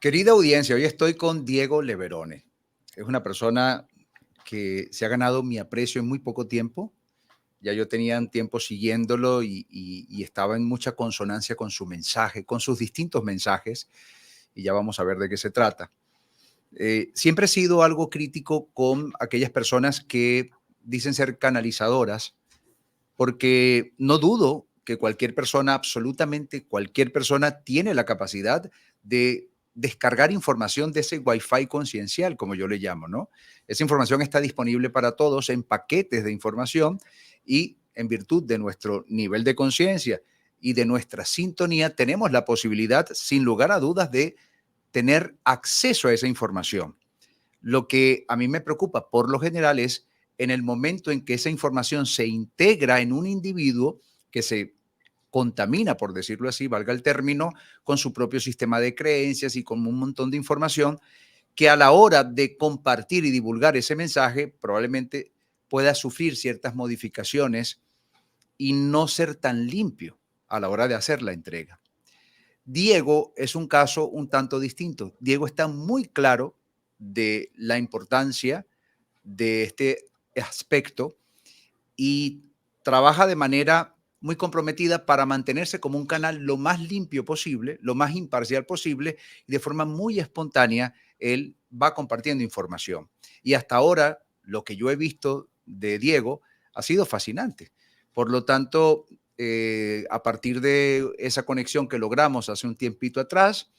Querida audiencia, hoy estoy con Diego Leverone. Es una persona que se ha ganado mi aprecio en muy poco tiempo. Ya yo tenía un tiempo siguiéndolo y estaba en mucha consonancia con su mensaje, con sus distintos mensajes, y ya vamos a ver de qué se trata. Siempre he sido algo crítico con aquellas personas que dicen ser canalizadoras, porque no dudo que cualquier persona, absolutamente cualquier persona, tiene la capacidad de descargar información de ese Wi-Fi conciencial, como yo le llamo, ¿no? Esa información está disponible para todos en paquetes de información y en virtud de nuestro nivel de conciencia y de nuestra sintonía, tenemos la posibilidad, sin lugar a dudas, de tener acceso a esa información. Lo que a mí me preocupa por lo general es en el momento en que esa información se integra en un individuo que se contamina, por decirlo así, valga el término, con su propio sistema de creencias y con un montón de información que a la hora de compartir y divulgar ese mensaje probablemente pueda sufrir ciertas modificaciones y no ser tan limpio a la hora de hacer la entrega. Diego es un caso un tanto distinto. Diego está muy claro de la importancia de este aspecto y trabaja de manera muy comprometida para mantenerse como un canal lo más limpio posible, lo más imparcial posible, y de forma muy espontánea él va compartiendo información. Y hasta ahora lo que yo he visto de Diego ha sido fascinante. Por lo tanto, a partir de esa conexión que logramos hace un tiempito atrás,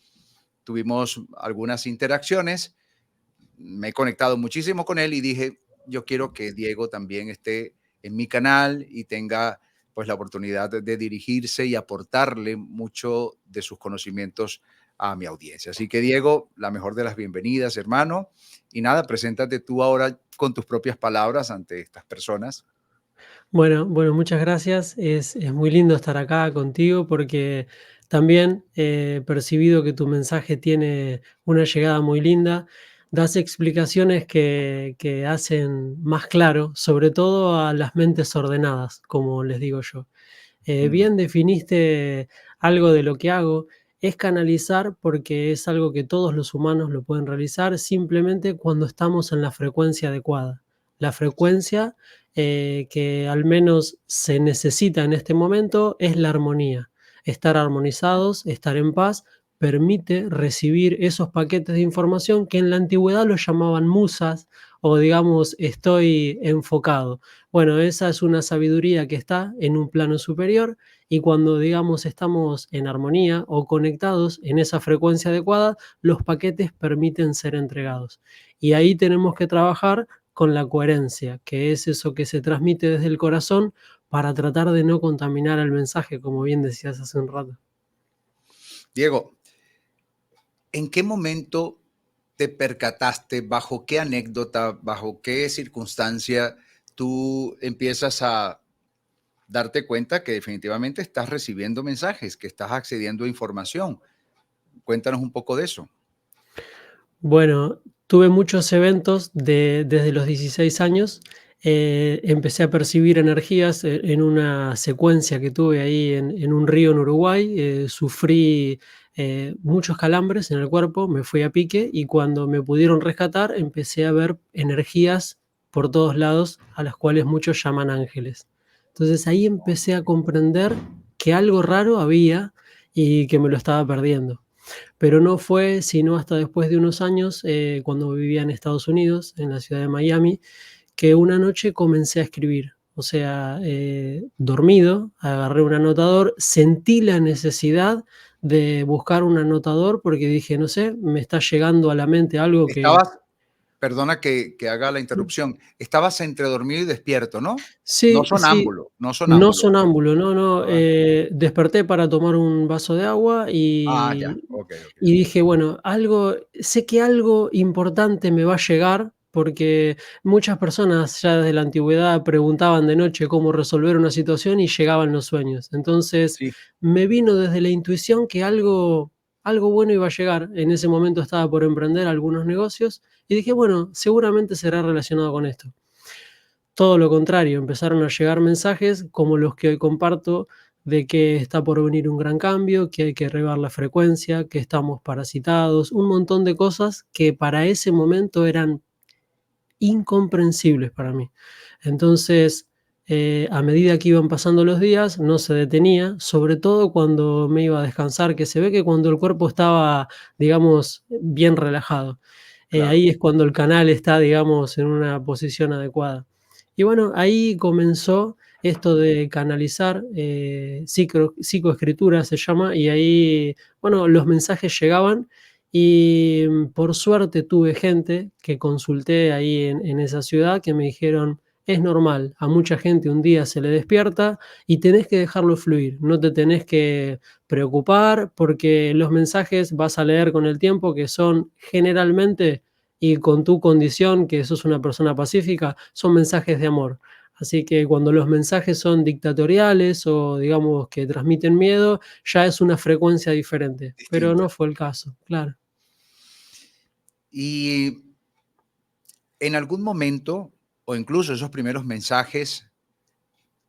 tuvimos algunas interacciones, me he conectado muchísimo con él y dije, yo quiero que Diego también esté en mi canal y tenga pues la oportunidad de dirigirse y aportarle mucho de sus conocimientos a mi audiencia. Así que Diego, la mejor de las bienvenidas, hermano. Y nada, preséntate tú ahora con tus propias palabras ante estas personas. Bueno, muchas gracias. Es muy lindo estar acá contigo porque también he percibido que tu mensaje tiene una llegada muy linda. Das explicaciones que hacen más claro, sobre todo a las mentes ordenadas, como les digo yo. Mm. Bien definiste algo de lo que hago. Es canalizar porque es algo que todos los humanos lo pueden realizar simplemente cuando estamos en la frecuencia adecuada. La frecuencia que al menos se necesita en este momento es la armonía. Estar armonizados, estar en paz, permite recibir esos paquetes de información que en la antigüedad los llamaban musas o digamos estoy enfocado. Bueno, esa es una sabiduría que está en un plano superior y cuando, digamos, estamos en armonía o conectados en esa frecuencia adecuada, los paquetes permiten ser entregados. Y ahí tenemos que trabajar con la coherencia, que es eso que se transmite desde el corazón para tratar de no contaminar el mensaje, como bien decías hace un rato. Diego, ¿en qué momento te percataste, bajo qué anécdota, bajo qué circunstancia tú empiezas a darte cuenta que definitivamente estás recibiendo mensajes, que estás accediendo a información? Cuéntanos un poco de eso. Bueno, tuve muchos eventos desde los 16 años. Empecé a percibir energías en una secuencia que tuve ahí en un río en Uruguay. Sufrí muchos calambres en el cuerpo, me fui a pique y cuando me pudieron rescatar empecé a ver energías por todos lados, a las cuales muchos llaman ángeles. Entonces ahí empecé a comprender que algo raro había y que me lo estaba perdiendo. Pero no fue sino hasta después de unos años, cuando vivía en Estados Unidos, en la ciudad de Miami, que una noche comencé a escribir. O sea, dormido, agarré un anotador, sentí la necesidad de buscar un anotador porque dije, no sé, me está llegando a la mente algo que... Estabas, perdona que haga la interrupción, estabas entre dormido y despierto, ¿no? No Sí, sí, sonámbulo, no no sonámbulo. sonámbulo, no, no. Estabas- Desperté para tomar un vaso de agua ya, ok, ok. y dije, bueno, algo, sé que algo importante me va a llegar, porque muchas personas ya desde la antigüedad preguntaban de noche cómo resolver una situación y llegaban los sueños. Entonces, Sí, me vino desde la intuición que algo bueno iba a llegar. En ese momento estaba por emprender algunos negocios y dije, bueno, seguramente será relacionado con esto. Todo lo contrario, empezaron a llegar mensajes como los que hoy comparto de que está por venir un gran cambio, que hay que regar la frecuencia, que estamos parasitados, un montón de cosas que para ese momento eran incomprensibles para mí. Entonces, a medida que iban pasando los días, no se detenía, sobre todo cuando me iba a descansar, que se ve que cuando el cuerpo estaba, digamos, bien relajado. Claro. Ahí es cuando el canal está, digamos, en una posición adecuada. Y bueno, ahí comenzó esto de canalizar, psicoescritura se llama, y ahí, bueno, los mensajes llegaban y por suerte tuve gente que consulté ahí en esa ciudad que me dijeron, es normal, a mucha gente un día se le despierta y tenés que dejarlo fluir, no te tenés que preocupar porque los mensajes vas a leer con el tiempo que son generalmente, y con tu condición, que sos una persona pacífica, son mensajes de amor. Así que cuando los mensajes son dictatoriales o digamos que transmiten miedo, ya es una frecuencia diferente, pero Distinta. no fue el caso, claro. Y en algún momento, o incluso esos primeros mensajes,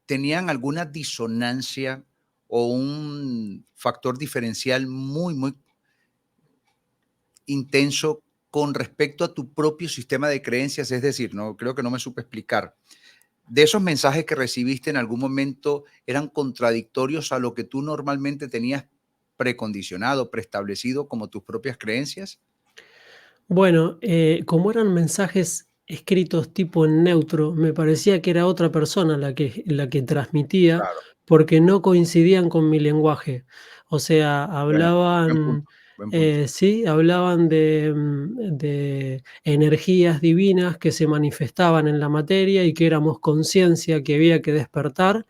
¿tenían alguna disonancia o un factor diferencial muy, muy intenso con respecto a tu propio sistema de creencias? Es decir, no creo que no me supe explicar. ¿De esos mensajes que recibiste en algún momento eran contradictorios a lo que tú normalmente tenías precondicionado, preestablecido como tus propias creencias? Bueno, como eran mensajes escritos tipo en neutro, me parecía que era otra persona la que transmitía, Claro, porque no coincidían con mi lenguaje. O sea, bueno, buen punto, buen punto. sí, hablaban de energías divinas que se manifestaban en la materia y que éramos conciencia que había que despertar,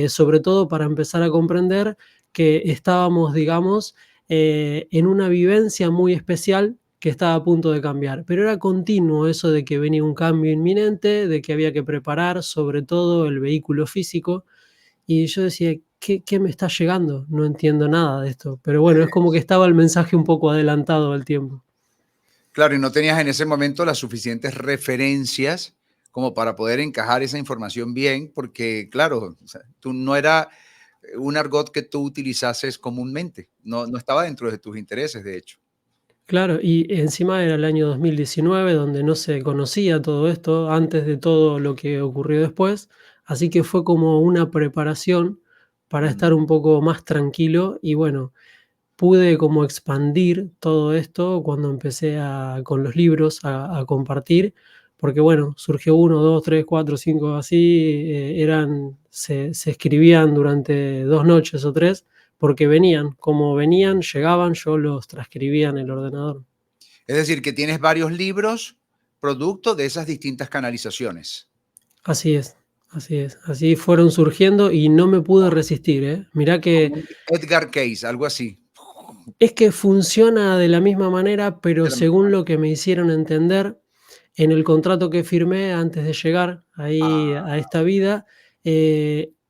sobre todo para empezar a comprender que estábamos, digamos, en una vivencia muy especial que estaba a punto de cambiar, pero era continuo eso de que venía un cambio inminente, de que había que preparar sobre todo el vehículo físico, y yo decía: "¿Qué me está llegando? No entiendo nada de esto", pero bueno, es como que estaba el mensaje un poco adelantado al tiempo. Claro, y no tenías en ese momento las suficientes referencias como para poder encajar esa información bien, porque claro, o sea, tú no era un argot que tú utilizases comúnmente, no estaba dentro de tus intereses, de hecho. Claro, y encima era el año 2019 donde no se conocía todo esto, antes de todo lo que ocurrió después, así que fue como una preparación para Mm. estar un poco más tranquilo y bueno, pude como expandir todo esto cuando empecé con los libros a compartir, porque bueno, surgió uno, dos, tres, cuatro, cinco, así, se escribían durante 2 noches o tres, porque venían, como venían, llegaban, yo los transcribía en el ordenador. Es decir, que tienes varios libros producto de esas distintas canalizaciones. Así es, así es, así fueron surgiendo y no me pude resistir, ¿eh? Mirá que Como un Edgar Cayce, algo así. es que funciona de la misma manera, pero De la misma según manera. lo que me hicieron entender en el contrato que firmé antes de llegar ahí a Ah, esta vida,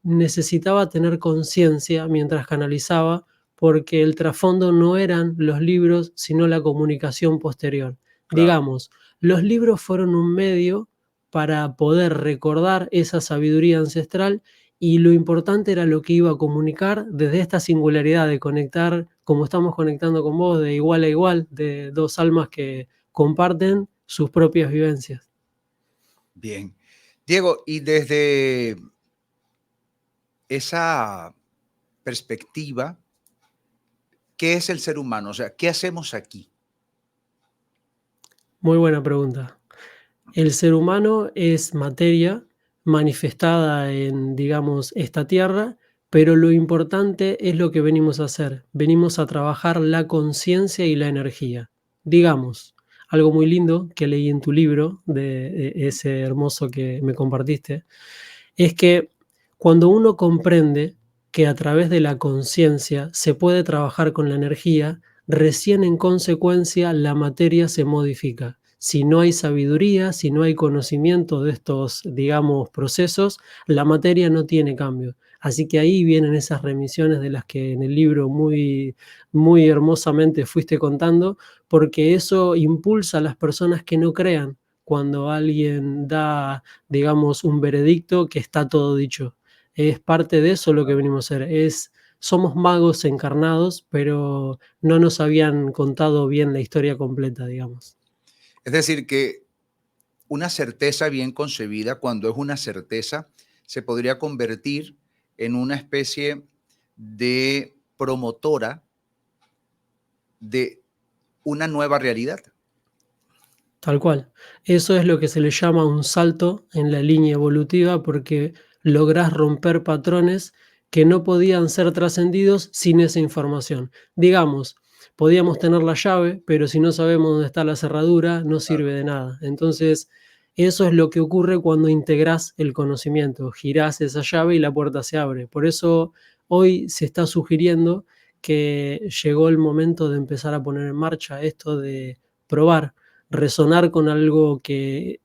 necesitaba tener conciencia mientras canalizaba, porque el trasfondo no eran los libros, sino la comunicación posterior. claro. Digamos, los libros fueron un medio para poder recordar esa sabiduría ancestral y lo importante era lo que iba a comunicar desde esta singularidad de conectar, como estamos conectando con vos, de igual a igual, de dos almas que comparten sus propias vivencias. Bien. Diego, y desde esa perspectiva, ¿qué es el ser humano? O sea, ¿qué hacemos aquí? Muy buena pregunta. El ser humano es materia manifestada en, digamos, esta tierra, pero lo importante es lo que venimos a hacer. Venimos a trabajar la conciencia y la energía. Digamos, algo muy lindo que leí en tu libro, de ese hermoso que me compartiste, es que cuando uno comprende que a través de la conciencia se puede trabajar con la energía, recién en consecuencia la materia se modifica. Si no hay sabiduría, si no hay conocimiento de estos, digamos, procesos, la materia no tiene cambio. Así que ahí vienen esas remisiones de las que en el libro muy, muy hermosamente fuiste contando, porque eso impulsa a las personas que no crean cuando alguien da, digamos, un veredicto que está todo dicho. Es parte de eso lo que venimos a hacer. Somos magos encarnados, pero no nos habían contado bien la historia completa, digamos. Es decir, que una certeza bien concebida, cuando es una certeza, se podría convertir en una especie de promotora de una nueva realidad. Tal cual. Eso es lo que se le llama un salto en la línea evolutiva porque lográs romper patrones que no podían ser trascendidos sin esa información. Digamos, podíamos tener la llave, pero si no sabemos dónde está la cerradura, no sirve de nada. Entonces, eso es lo que ocurre cuando integrás el conocimiento, girás esa llave y la puerta se abre. Por eso hoy se está sugiriendo que llegó el momento de empezar a poner en marcha esto de probar resonar con algo que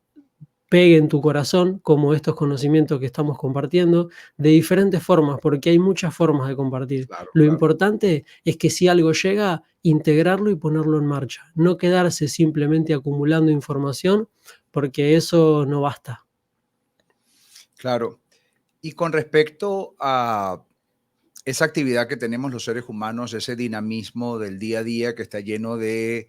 pegue en tu corazón, como estos conocimientos que estamos compartiendo, de diferentes formas, porque hay muchas formas de compartir. Claro, Lo claro. importante es que si algo llega, integrarlo y ponerlo en marcha, no quedarse simplemente acumulando información, porque eso no basta. Claro. Y con respecto a esa actividad que tenemos los seres humanos, ese dinamismo del día a día que está lleno de,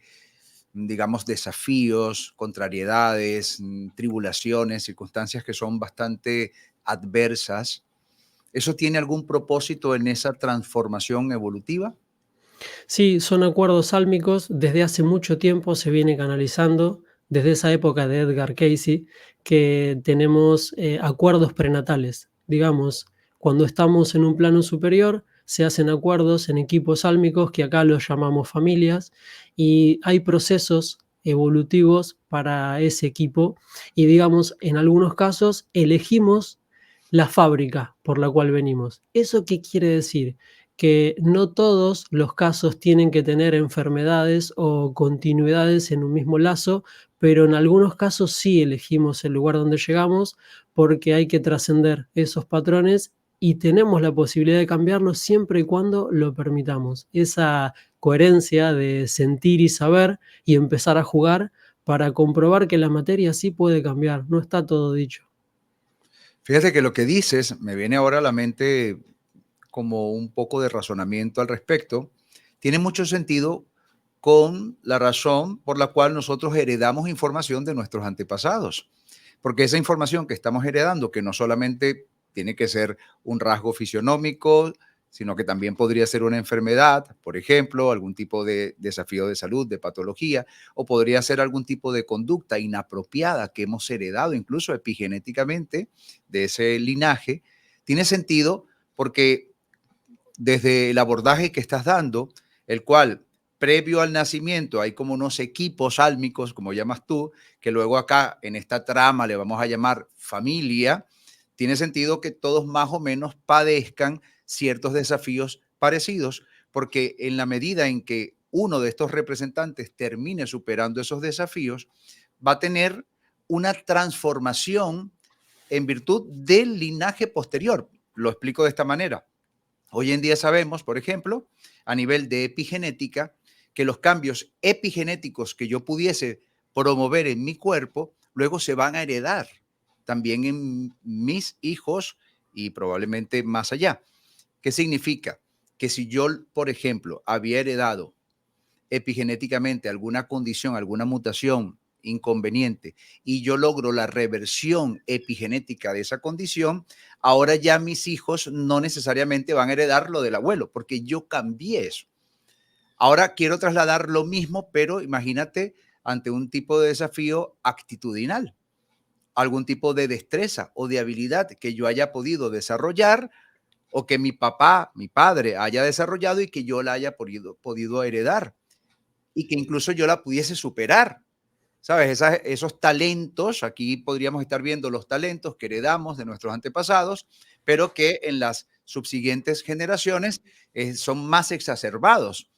digamos, desafíos, contrariedades, tribulaciones, circunstancias que son bastante adversas, ¿eso tiene algún propósito en esa transformación evolutiva? Sí, son acuerdos sálmicos, desde hace mucho tiempo se viene canalizando, desde esa época de Edgar Cayce, que tenemos acuerdos prenatales. Digamos, cuando estamos en un plano superior, se hacen acuerdos en equipos sálmicos, que acá los llamamos familias, y hay procesos evolutivos para ese equipo, y digamos, en algunos casos elegimos la fábrica por la cual venimos. ¿Eso qué quiere decir? Que no todos los casos tienen que tener enfermedades o continuidades en un mismo lazo, pero en algunos casos sí elegimos el lugar donde llegamos porque hay que trascender esos patrones y tenemos la posibilidad de cambiarlos siempre y cuando lo permitamos. Esa coherencia de sentir y saber y empezar a jugar para comprobar que la materia sí puede cambiar, no está todo dicho. Fíjate que lo que dices me viene ahora a la mente como un poco de razonamiento al respecto. Tiene mucho sentido con la razón por la cual nosotros heredamos información de nuestros antepasados. Porque esa información que estamos heredando, que no solamente tiene que ser un rasgo fisionómico, sino que también podría ser una enfermedad, por ejemplo, algún tipo de desafío de salud, de patología, o podría ser algún tipo de conducta inapropiada que hemos heredado incluso epigenéticamente de ese linaje. Tiene sentido porque desde el abordaje que estás dando, el cual previo al nacimiento hay como unos equipos álmicos, como llamas tú, que luego acá en esta trama le vamos a llamar familia, tiene sentido que todos más o menos padezcan ciertos desafíos parecidos, porque en la medida en que uno de estos representantes termine superando esos desafíos, va a tener una transformación en virtud del linaje posterior. Lo explico de esta manera. Hoy en día sabemos, por ejemplo, a nivel de epigenética, que los cambios epigenéticos que yo pudiese promover en mi cuerpo, luego se van a heredar también en mis hijos y probablemente más allá. ¿Qué significa? Que si yo, por ejemplo, había heredado epigenéticamente alguna condición, alguna mutación inconveniente y yo logro la reversión epigenética de esa condición, ahora ya mis hijos no necesariamente van a heredar lo del abuelo, porque yo cambié eso. Ahora quiero trasladar lo mismo, pero imagínate ante un tipo de desafío actitudinal, algún tipo de destreza o de habilidad que yo haya podido desarrollar o que mi papá, mi padre haya desarrollado y que yo la haya podido heredar y que incluso yo la pudiese superar. ¿Sabes? Esos talentos, aquí podríamos estar viendo los talentos que heredamos de nuestros antepasados, pero que en las subsiguientes generaciones son más exacerbados.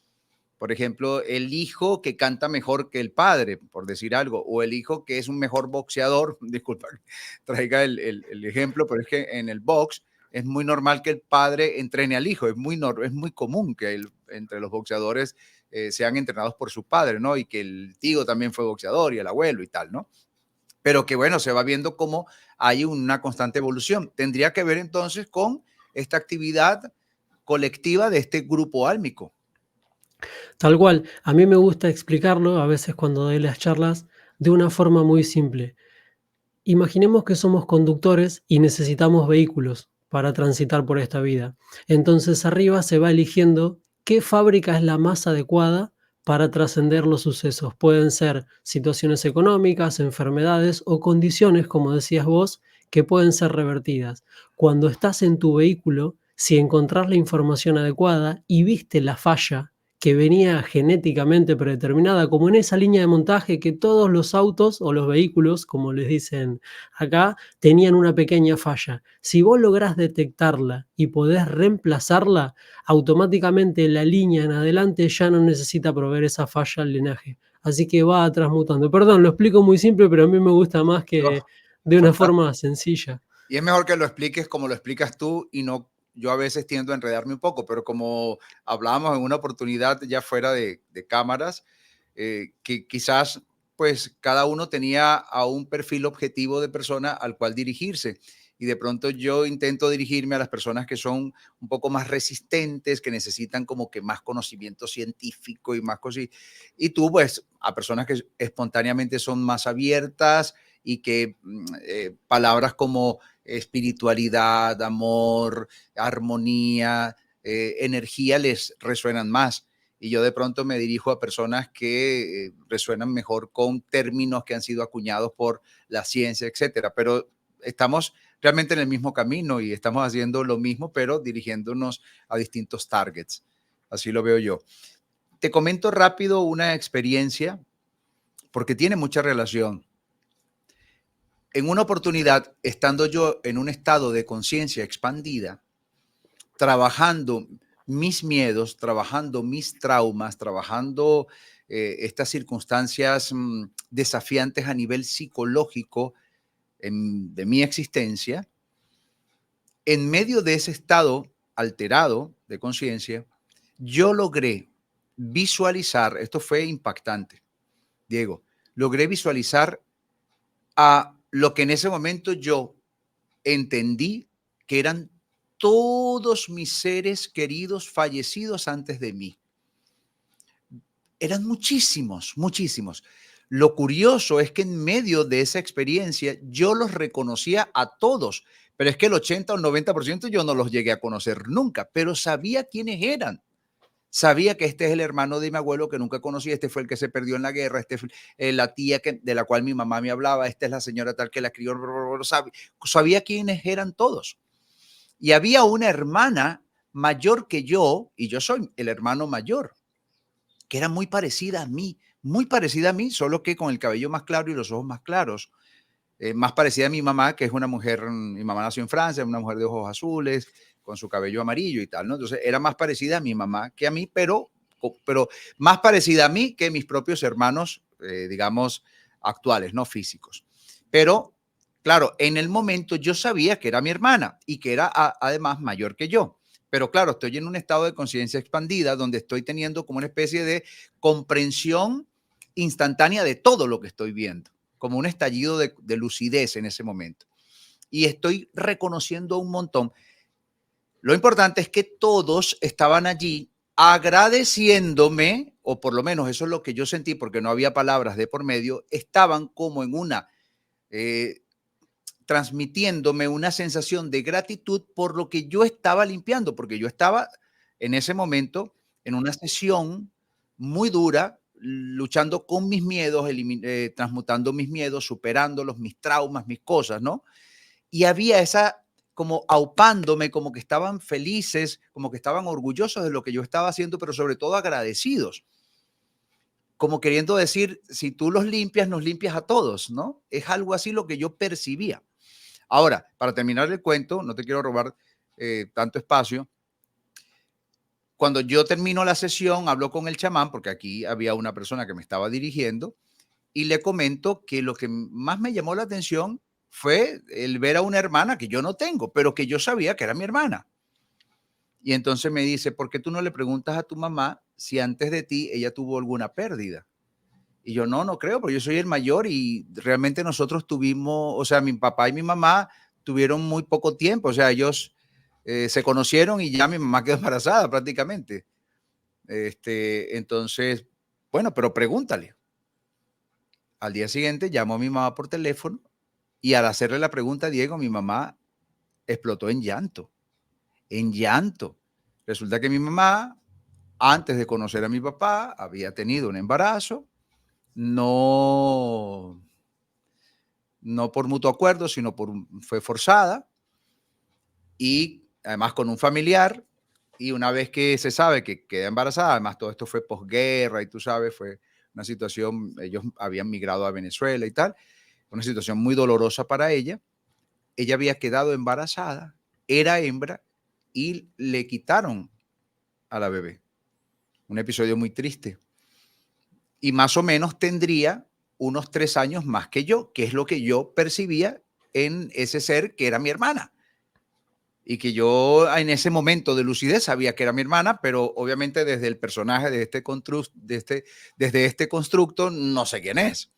Por ejemplo, el hijo que canta mejor que el padre, por decir algo, o el hijo que es un mejor boxeador, disculpa, traiga el ejemplo, pero es que en el box es muy normal que el padre entrene al hijo, es muy común que entre los boxeadores sean entrenados por su padre, ¿no? Y que el tío también fue boxeador y el abuelo y tal, ¿no? pero que bueno, se va viendo cómo hay una constante evolución. Tendría que ver entonces con esta actividad colectiva de este grupo álmico. Tal cual, a mí me gusta explicarlo a veces cuando doy las charlas de una forma muy simple. Imaginemos que somos conductores y necesitamos vehículos para transitar por esta vida. Entonces arriba se va eligiendo qué fábrica es la más adecuada para trascender los sucesos. Pueden ser situaciones económicas, enfermedades o condiciones, como decías vos, que pueden ser revertidas. Cuando estás en tu vehículo, si encontrás la información adecuada y viste la falla que venía genéticamente predeterminada, como en esa línea de montaje que todos los autos o los vehículos, como les dicen acá, tenían una pequeña falla. Si vos lográs detectarla y podés reemplazarla, automáticamente la línea en adelante ya no necesita proveer esa falla al linaje. Así que va transmutando. Perdón, lo explico muy simple, pero a mí me gusta más Oh, que de una fantástico. forma sencilla. Y es mejor que lo expliques como lo explicas tú y no, yo a veces tiendo a enredarme un poco, pero como hablábamos en una oportunidad ya fuera de cámaras, que quizás pues cada uno tenía a un perfil objetivo de persona al cual dirigirse. Y de pronto yo intento dirigirme a las personas que son un poco más resistentes, que necesitan como que más conocimiento científico y más cosas. Y tú pues a personas que espontáneamente son más abiertas y que palabras como espiritualidad, amor, armonía, energía les resuenan más. Y yo de pronto me dirijo a personas que resuenan mejor con términos que han sido acuñados por la ciencia, etcétera. Pero estamos realmente en el mismo camino y estamos haciendo lo mismo, pero dirigiéndonos a distintos targets. Así lo veo yo. Te comento rápido una experiencia porque tiene mucha relación. En una oportunidad, estando yo en un estado de conciencia expandida, trabajando mis miedos, trabajando mis traumas, trabajando estas circunstancias desafiantes a nivel psicológico de mi existencia, en medio de ese estado alterado de conciencia, yo logré visualizar, esto fue impactante, Diego, logré visualizar a lo que en ese momento yo entendí que eran todos mis seres queridos fallecidos antes de mí. Eran muchísimos, muchísimos. Lo curioso es que en medio de esa experiencia yo los reconocía a todos, pero es que el 80 o 90% yo no los llegué a conocer nunca, pero sabía quiénes eran. Sabía que este es el hermano de mi abuelo que nunca conocí, este fue el que se perdió en la guerra, este fue la tía de la cual mi mamá me hablaba, esta es la señora tal que la crió, sabía quiénes eran todos. Y había una hermana mayor que yo, y yo soy el hermano mayor, que era muy parecida a mí, solo que con el cabello más claro y los ojos más claros. Más parecida a mi mamá, que es una mujer, mi mamá nació en Francia, una mujer de ojos azules, con su cabello amarillo y tal, ¿no? Entonces era más parecida a mi mamá que a mí, pero más parecida a mí que mis propios hermanos, digamos, actuales, no físicos. Pero, claro, en el momento yo sabía que era mi hermana y que era además mayor que yo. Pero claro, estoy en un estado de conciencia expandida donde estoy teniendo como una especie de comprensión instantánea de todo lo que estoy viendo, como un estallido de lucidez en ese momento. Y estoy reconociendo un montón. Lo importante es que todos estaban allí agradeciéndome, o por lo menos eso es lo que yo sentí, porque no había palabras de por medio, estaban como en una, eh, transmitiéndome una sensación de gratitud por lo que yo estaba limpiando, porque yo estaba en ese momento en una sesión muy dura, luchando con mis miedos, transmutando mis miedos, superándolos, mis traumas, mis cosas, ¿no? Y había esa como aupándome, como que estaban felices, como que estaban orgullosos de lo que yo estaba haciendo, pero sobre todo agradecidos, como queriendo decir, si tú los limpias, nos limpias a todos, ¿no? Es algo así lo que yo percibía. Ahora, para terminar el cuento, no te quiero robar tanto espacio. Cuando yo termino la sesión, hablo con el chamán, porque aquí había una persona que me estaba dirigiendo, y le comento que lo que más me llamó la atención fue el ver a una hermana que yo no tengo, pero que yo sabía que era mi hermana. Y entonces me dice, ¿por qué tú no le preguntas a tu mamá si antes de ti ella tuvo alguna pérdida? Y yo, no creo, porque yo soy el mayor y realmente nosotros tuvimos, o sea, mi papá y mi mamá tuvieron muy poco tiempo, o sea, ellos se conocieron y ya mi mamá quedó embarazada prácticamente. Entonces, bueno, pero pregúntale. Al día siguiente llamó a mi mamá por teléfono y al hacerle la pregunta a Diego, mi mamá explotó en llanto, en llanto. Resulta que mi mamá, antes de conocer a mi papá, había tenido un embarazo, no, no por mutuo acuerdo, sino fue forzada y además con un familiar. Y una vez que se sabe que queda embarazada, además todo esto fue posguerra y tú sabes, fue una situación, ellos habían migrado a Venezuela y tal, una situación muy dolorosa para ella. Ella había quedado embarazada, era hembra y le quitaron a la bebé. Un episodio muy triste. Y más o menos tendría unos 3 años más que yo, que es lo que yo percibía en ese ser que era mi hermana. Y que yo en ese momento de lucidez sabía que era mi hermana, pero obviamente desde el personaje desde este constructo no sé quién es.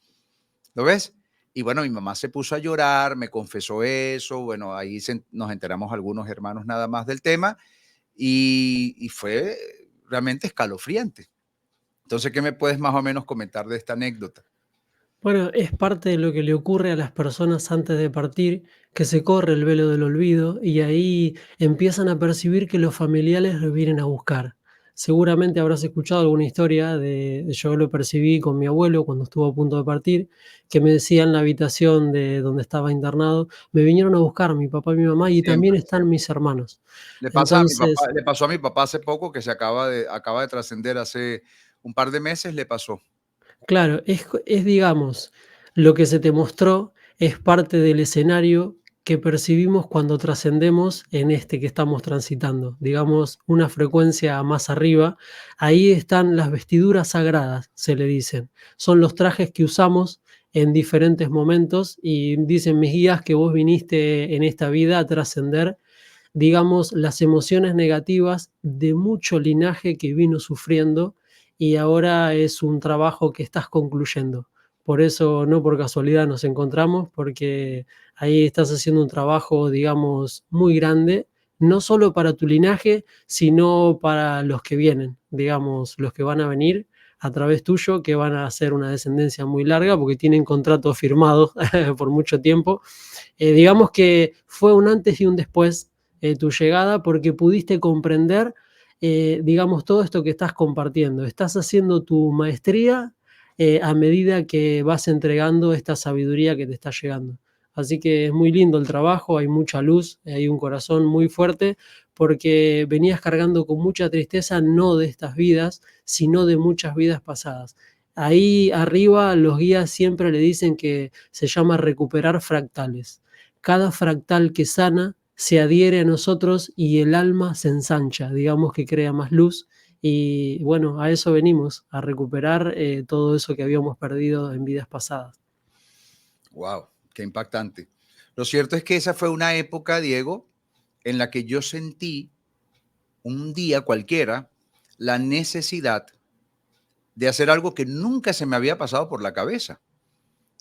¿Lo ves? Y bueno, mi mamá se puso a llorar, me confesó eso, bueno, ahí nos enteramos algunos hermanos nada más del tema y fue realmente escalofriante. Entonces, ¿qué me puedes más o menos comentar de esta anécdota? Bueno, es parte de lo que le ocurre a las personas antes de partir, que se corre el velo del olvido y ahí empiezan a percibir que los familiares los vienen a buscar. Seguramente habrás escuchado alguna historia yo lo percibí con mi abuelo cuando estuvo a punto de partir, que me decía en la habitación de donde estaba internado, me vinieron a buscar mi papá y mi mamá y también Siempre. están mis hermanos. Le Entonces, pasó a mi papá hace poco que acaba de trascender hace un par de meses, le pasó. claro, digamos, lo que se te mostró es parte del escenario que percibimos cuando trascendemos en este que estamos transitando, digamos, una frecuencia más arriba. Ahí están las vestiduras sagradas, se le dicen. Son los trajes que usamos en diferentes momentos y dicen mis guías que vos viniste en esta vida a trascender, digamos, las emociones negativas de mucho linaje que vino sufriendo y ahora es un trabajo que estás concluyendo. Por eso, no por casualidad nos encontramos, porque ahí estás haciendo un trabajo, digamos, muy grande, no solo para tu linaje, sino para los que vienen, digamos, los que van a venir a través tuyo, que van a hacer una descendencia muy larga, porque tienen contratos firmados por mucho tiempo. Digamos que fue un antes y un después tu llegada, porque pudiste comprender, digamos, todo esto que estás compartiendo. Estás haciendo tu maestría a medida que vas entregando esta sabiduría que te está llegando. Así que es muy lindo el trabajo, hay mucha luz, hay un corazón muy fuerte, porque venías cargando con mucha tristeza, no de estas vidas, sino de muchas vidas pasadas. Ahí arriba los guías siempre le dicen que se llama recuperar fractales. Cada fractal que sana se adhiere a nosotros y el alma se ensancha, digamos que crea más luz. Y bueno, a eso venimos, a recuperar todo eso que habíamos perdido en vidas pasadas. Wow, qué impactante. Lo cierto es que esa fue una época, Diego, en la que yo sentí un día cualquiera la necesidad de hacer algo que nunca se me había pasado por la cabeza.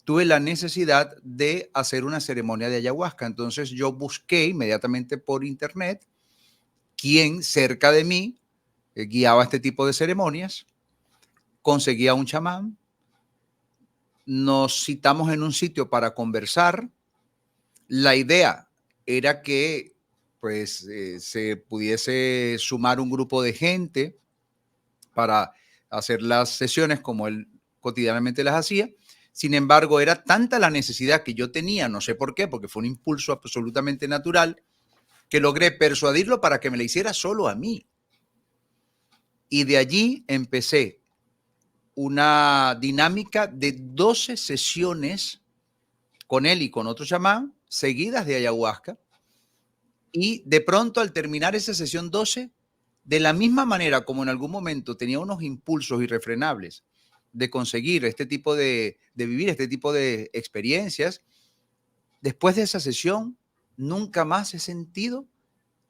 Tuve la necesidad de hacer una ceremonia de ayahuasca. Entonces yo busqué inmediatamente por internet quién cerca de mí guiaba este tipo de ceremonias. Conseguí a un chamán, nos citamos en un sitio para conversar. La idea era que pues se pudiese sumar un grupo de gente para hacer las sesiones como él cotidianamente las hacía. Sin embargo, era tanta la necesidad que yo tenía, no sé por qué, porque fue un impulso absolutamente natural, que logré persuadirlo para que me la hiciera solo a mí. Y de allí empecé una dinámica de 12 sesiones con él y con otro chamán, seguidas de ayahuasca. Y de pronto, al terminar esa sesión 12, de la misma manera como en algún momento tenía unos impulsos irrefrenables de conseguir de vivir este tipo de experiencias, después de esa sesión, nunca más he sentido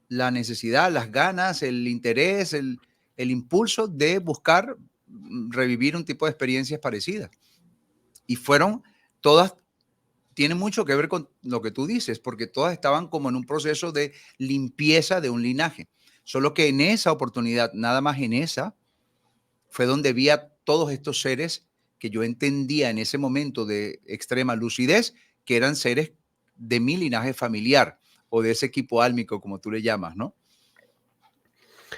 la necesidad, las ganas, el interés, el impulso de buscar revivir un tipo de experiencias parecidas. Y fueron todas, tiene mucho que ver con lo que tú dices, porque todas estaban como en un proceso de limpieza de un linaje. Solo que en esa oportunidad, nada más en esa, fue donde vi a todos estos seres que yo entendía en ese momento de extrema lucidez, que eran seres de mi linaje familiar o de ese equipo álmico, como tú le llamas, ¿no?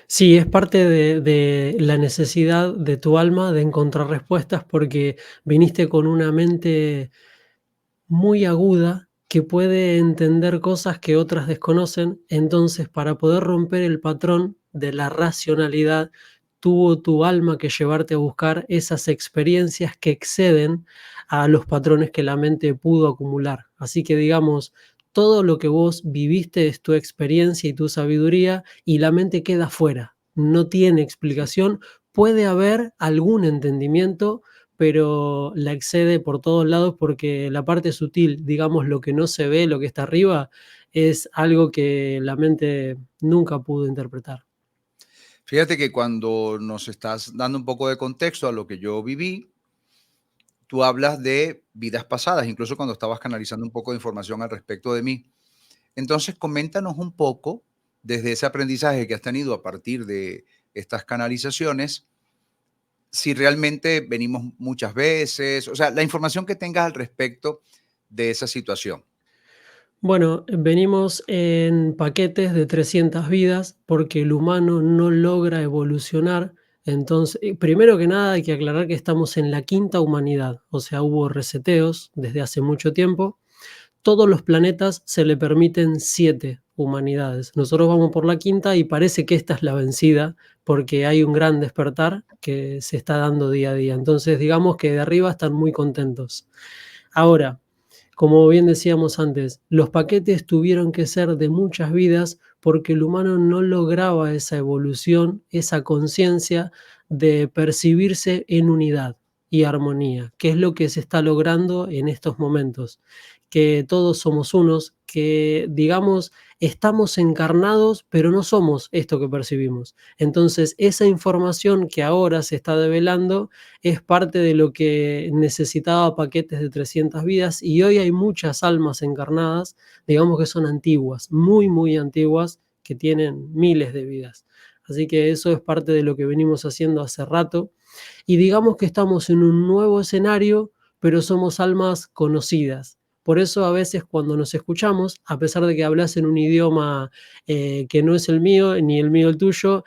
Sí, es parte de la necesidad de tu alma de encontrar respuestas porque viniste con una mente muy aguda que puede entender cosas que otras desconocen. Entonces, para poder romper el patrón de la racionalidad, tuvo tu alma que llevarte a buscar esas experiencias que exceden a los patrones que la mente pudo acumular. Así que digamos, todo lo que vos viviste es tu experiencia y tu sabiduría y la mente queda fuera. No tiene Sí. explicación. Puede haber algún entendimiento, pero la excede por todos lados porque la parte sutil, digamos, lo que no se ve, lo que está arriba, es algo que la mente nunca pudo interpretar. Fíjate que cuando nos estás dando un poco de contexto a lo que yo viví, tú hablas de vidas pasadas, incluso cuando estabas canalizando un poco de información al respecto de mí. Entonces, coméntanos un poco desde ese aprendizaje que has tenido a partir de estas canalizaciones, si realmente venimos muchas veces, o sea, la información que tengas al respecto de esa situación. Bueno, venimos en paquetes de 300 vidas porque el humano no logra evolucionar. Entonces, primero que nada hay que aclarar que estamos en la quinta humanidad, o sea, hubo reseteos desde hace mucho tiempo. Todos los planetas se le permiten 7 humanidades. Nosotros vamos por la quinta y parece que esta es la vencida porque hay un gran despertar que se está dando día a día. Entonces, digamos que de arriba están muy contentos. Ahora, como bien decíamos antes, los paquetes tuvieron que ser de muchas vidas porque el humano no lograba esa evolución, esa conciencia de percibirse en unidad y armonía, que es lo que se está logrando en estos momentos, que todos somos unos, que digamos estamos encarnados, pero no somos esto que percibimos. Entonces, esa información que ahora se está develando es parte de lo que necesitaba paquetes de 300 vidas y hoy hay muchas almas encarnadas, digamos que son antiguas, muy, muy antiguas, que tienen miles de vidas. Así que eso es parte de lo que venimos haciendo hace rato y digamos que estamos en un nuevo escenario, pero somos almas conocidas. Por eso a veces cuando nos escuchamos, a pesar de que hablas en un idioma que no es el mío ni el mío el tuyo,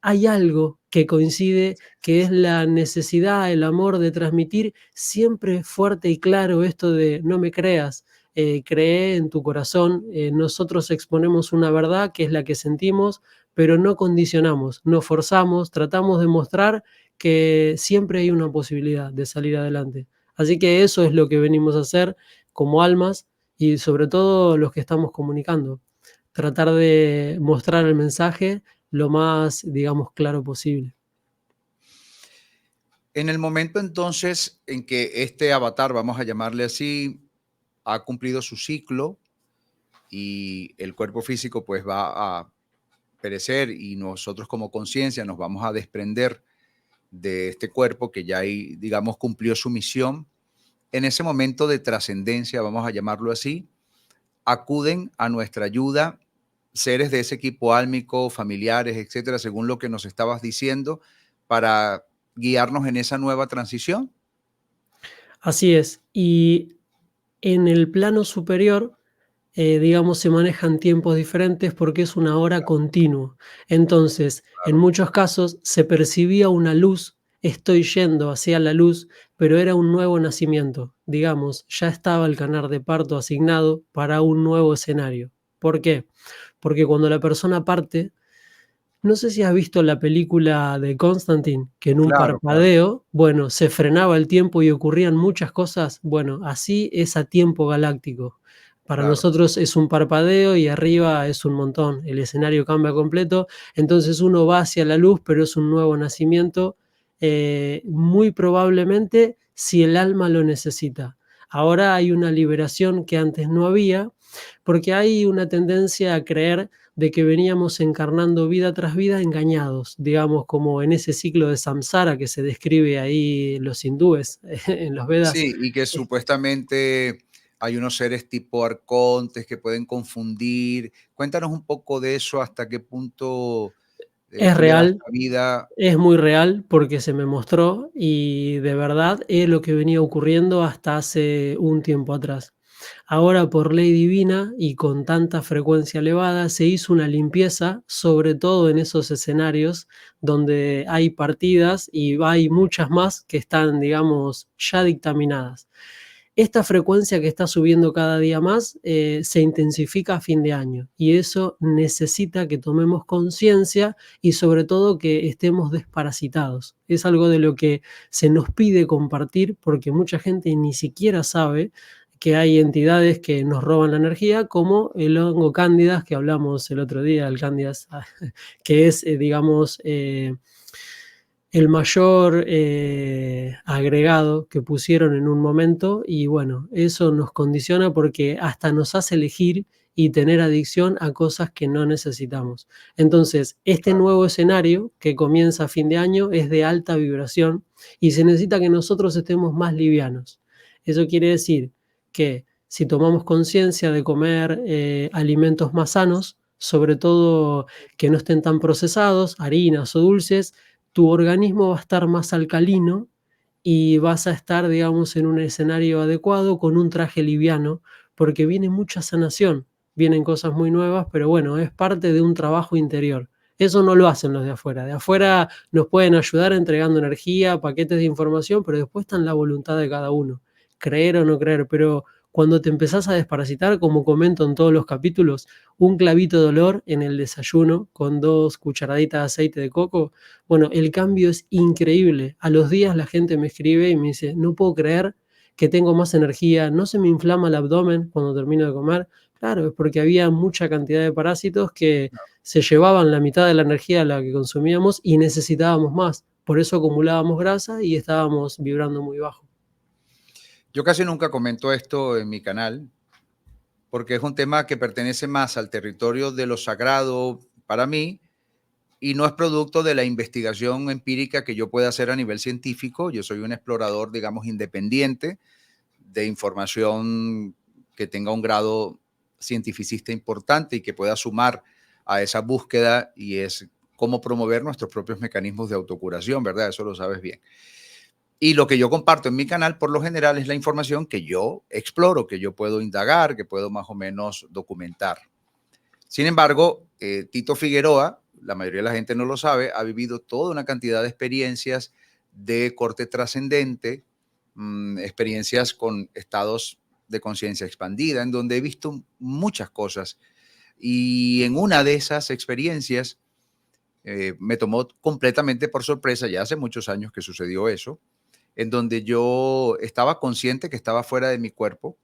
hay algo que coincide, que es la necesidad, el amor de transmitir siempre fuerte y claro esto de no me creas, cree en tu corazón, nosotros exponemos una verdad que es la que sentimos, pero no condicionamos, no forzamos, tratamos de mostrar que siempre hay una posibilidad de salir adelante. Así que eso es lo que venimos a hacer como almas y sobre todo los que estamos comunicando, tratar de mostrar el mensaje lo más, digamos, claro posible. En el momento entonces en que este avatar, vamos a llamarle así, ha cumplido su ciclo y el cuerpo físico pues va a perecer y nosotros como conciencia nos vamos a desprender de este cuerpo que ya ahí, digamos, cumplió su misión. En ese momento de trascendencia, vamos a llamarlo así, acuden a nuestra ayuda seres de ese equipo álmico, familiares, etcétera, según lo que nos estabas diciendo, para guiarnos en esa nueva transición. Así es. Y en el plano superior, digamos, se manejan tiempos diferentes porque es una hora continua. Entonces, en Claro. muchos casos se percibía una luz, estoy yendo hacia la luz, pero era un nuevo nacimiento. Digamos, ya estaba el canal de parto asignado para un nuevo escenario. ¿Por qué? Porque cuando la persona parte, no sé si has visto la película de Constantine, que en un Claro, claro, parpadeo, bueno, se frenaba el tiempo y ocurrían muchas cosas. Bueno, así es a tiempo galáctico. Para claro. nosotros es un parpadeo y arriba es un montón. El escenario cambia completo. Entonces uno va hacia la luz, pero es un nuevo nacimiento, muy probablemente si el alma lo necesita. Ahora hay una liberación que antes no había, porque hay una tendencia a creer de que veníamos encarnando vida tras vida engañados, digamos, como en ese ciclo de samsara que se describe ahí en los hindúes, en los Vedas. Sí, y que Es supuestamente hay unos seres tipo arcontes que pueden confundir. Cuéntanos un poco de eso, hasta qué punto es tú le das real. la vida. Es muy real porque se me mostró y de verdad es lo que venía ocurriendo hasta hace un tiempo atrás. Ahora, por ley divina y con tanta frecuencia elevada, se hizo una limpieza, sobre todo en esos escenarios donde hay partidas y hay muchas más que están, digamos, ya dictaminadas. Esta frecuencia que está subiendo cada día más se intensifica a fin de año y eso necesita que tomemos conciencia y sobre todo que estemos desparasitados. Es algo de lo que se nos pide compartir porque mucha gente ni siquiera sabe que hay entidades que nos roban la energía, como el hongo cándidas que hablamos el otro día, el cándidas, que es, digamos, el mayor agregado que pusieron en un momento y bueno, eso nos condiciona porque hasta nos hace elegir y tener adicción a cosas que no necesitamos. Entonces, este nuevo escenario que comienza a fin de año es de alta vibración y se necesita que nosotros estemos más livianos. Eso quiere decir que si tomamos conciencia de comer alimentos más sanos, sobre todo que no estén tan procesados, harinas o dulces, tu organismo va a estar más alcalino y vas a estar, digamos, en un escenario adecuado con un traje liviano, porque viene mucha sanación, vienen cosas muy nuevas, pero bueno, es parte de un trabajo interior. Eso no lo hacen los de afuera. De afuera nos pueden ayudar entregando energía, paquetes de información, pero después está en la voluntad de cada uno, creer o no creer. Pero cuando te empezás a desparasitar, como comento en todos los capítulos, un clavito de olor en el desayuno con 2 cucharaditas de aceite de coco, bueno, el cambio es increíble. A los días la gente me escribe y me dice, no puedo creer que tengo más energía, no se me inflama el abdomen cuando termino de comer. Claro, es porque había mucha cantidad de parásitos que se llevaban la mitad de la energía de la que consumíamos y necesitábamos más. Por eso acumulábamos grasa y estábamos vibrando muy bajo. Yo casi nunca comento esto en mi canal, porque es un tema que pertenece más al territorio de lo sagrado para mí y no es producto de la investigación empírica que yo pueda hacer a nivel científico. Yo soy un explorador, digamos, independiente de información que tenga un grado cientificista importante y que pueda sumar a esa búsqueda, y es cómo promover nuestros propios mecanismos de autocuración, ¿verdad? Eso lo sabes bien. Y lo que yo comparto en mi canal, por lo general, es la información que yo exploro, que yo puedo indagar, que puedo más o menos documentar. Sin embargo, Tito Figueroa, la mayoría de la gente no lo sabe, ha vivido toda una cantidad de experiencias de corte trascendente, experiencias con estados de conciencia expandida, en donde he visto muchas cosas. Y en una de esas experiencias me tomó completamente por sorpresa, ya hace muchos años que sucedió eso, en donde yo estaba consciente que estaba fuera de mi cuerpo,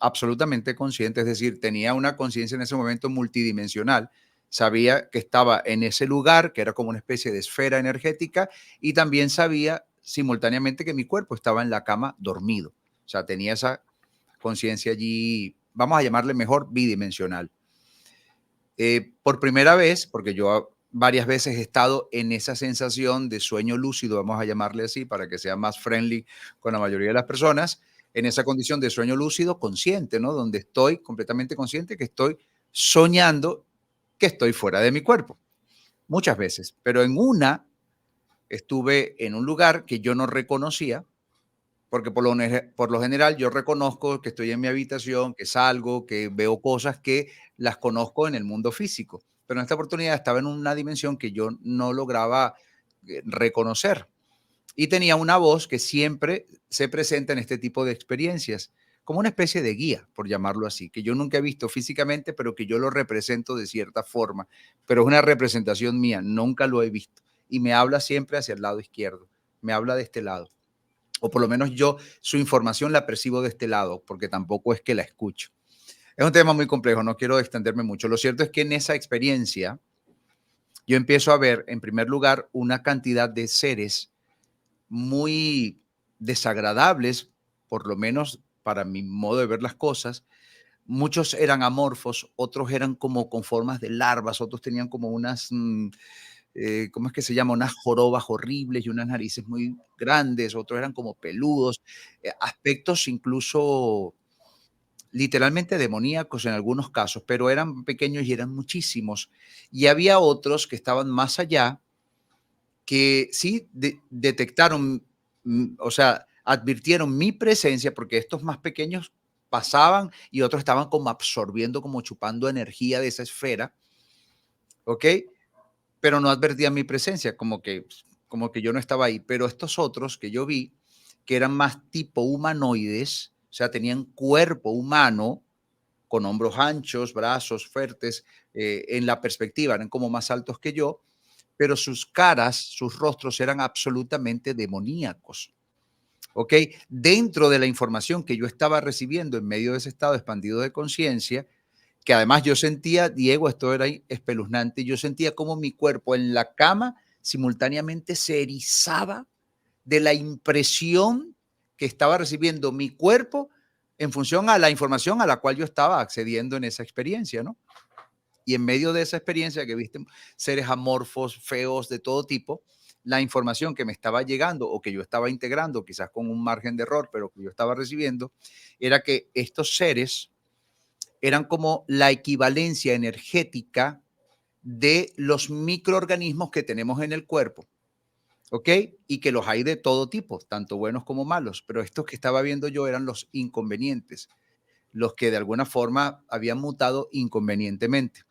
absolutamente consciente, es decir, tenía una conciencia en ese momento multidimensional. Sabía que estaba en ese lugar, que era como una especie de esfera energética, y también sabía simultáneamente que mi cuerpo estaba en la cama dormido. O sea, tenía esa conciencia allí, vamos a llamarle mejor bidimensional. Por primera vez, porque yo varias veces he estado en esa sensación de sueño lúcido, vamos a llamarle así, para que sea más friendly con la mayoría de las personas, en esa condición de sueño lúcido consciente, ¿no? Donde estoy completamente consciente que estoy soñando que estoy fuera de mi cuerpo. Muchas veces, pero en una estuve en un lugar que yo no reconocía, porque por lo general yo reconozco que estoy en mi habitación, que salgo, que veo cosas que las conozco en el mundo físico. Pero en esta oportunidad estaba en una dimensión que yo no lograba reconocer. Y tenía una voz que siempre se presenta en este tipo de experiencias, como una especie de guía, por llamarlo así, que yo nunca he visto físicamente, pero que yo lo represento de cierta forma. Pero es una representación mía, nunca lo he visto. Y me habla siempre hacia el lado izquierdo, me habla de este lado, o por lo menos yo su información la percibo de este lado, porque tampoco es que la escucho. Es un tema muy complejo, no quiero extenderme mucho. Lo cierto es que en esa experiencia yo empiezo a ver, en primer lugar, una cantidad de seres muy desagradables, por lo menos para mi modo de ver las cosas, muchos eran amorfos, otros eran como con formas de larvas, otros tenían como unas, ¿cómo es que se llama? Unas jorobas horribles y unas narices muy grandes, otros eran como peludos, aspectos incluso literalmente demoníacos en algunos casos, pero eran pequeños y eran muchísimos. Y había otros que estaban más allá, que sí detectaron, o sea, advirtieron mi presencia, porque estos más pequeños pasaban y otros estaban como absorbiendo, como chupando energía de esa esfera, ¿ok? Pero no advertían mi presencia, como que yo no estaba ahí. Pero estos otros que yo vi, que eran más tipo humanoides, o sea, tenían cuerpo humano, con hombros anchos, brazos fuertes, en la perspectiva, eran como más altos que yo, pero sus caras, sus rostros eran absolutamente demoníacos. ¿Ok? Dentro de la información que yo estaba recibiendo en medio de ese estado expandido de conciencia, que además yo sentía, Diego, esto era espeluznante, yo sentía como mi cuerpo en la cama simultáneamente se erizaba de la impresión que estaba recibiendo mi cuerpo en función a la información a la cual yo estaba accediendo en esa experiencia, ¿no? Y en medio de esa experiencia que viste seres amorfos, feos, de todo tipo, la información que me estaba llegando o que yo estaba integrando, quizás con un margen de error, pero que yo estaba recibiendo, era que estos seres eran como la equivalencia energética de los microorganismos que tenemos en el cuerpo, ¿ok? Y que los hay de todo tipo, tanto buenos como malos, pero estos que estaba viendo yo eran los inconvenientes, los que de alguna forma habían mutado inconvenientemente.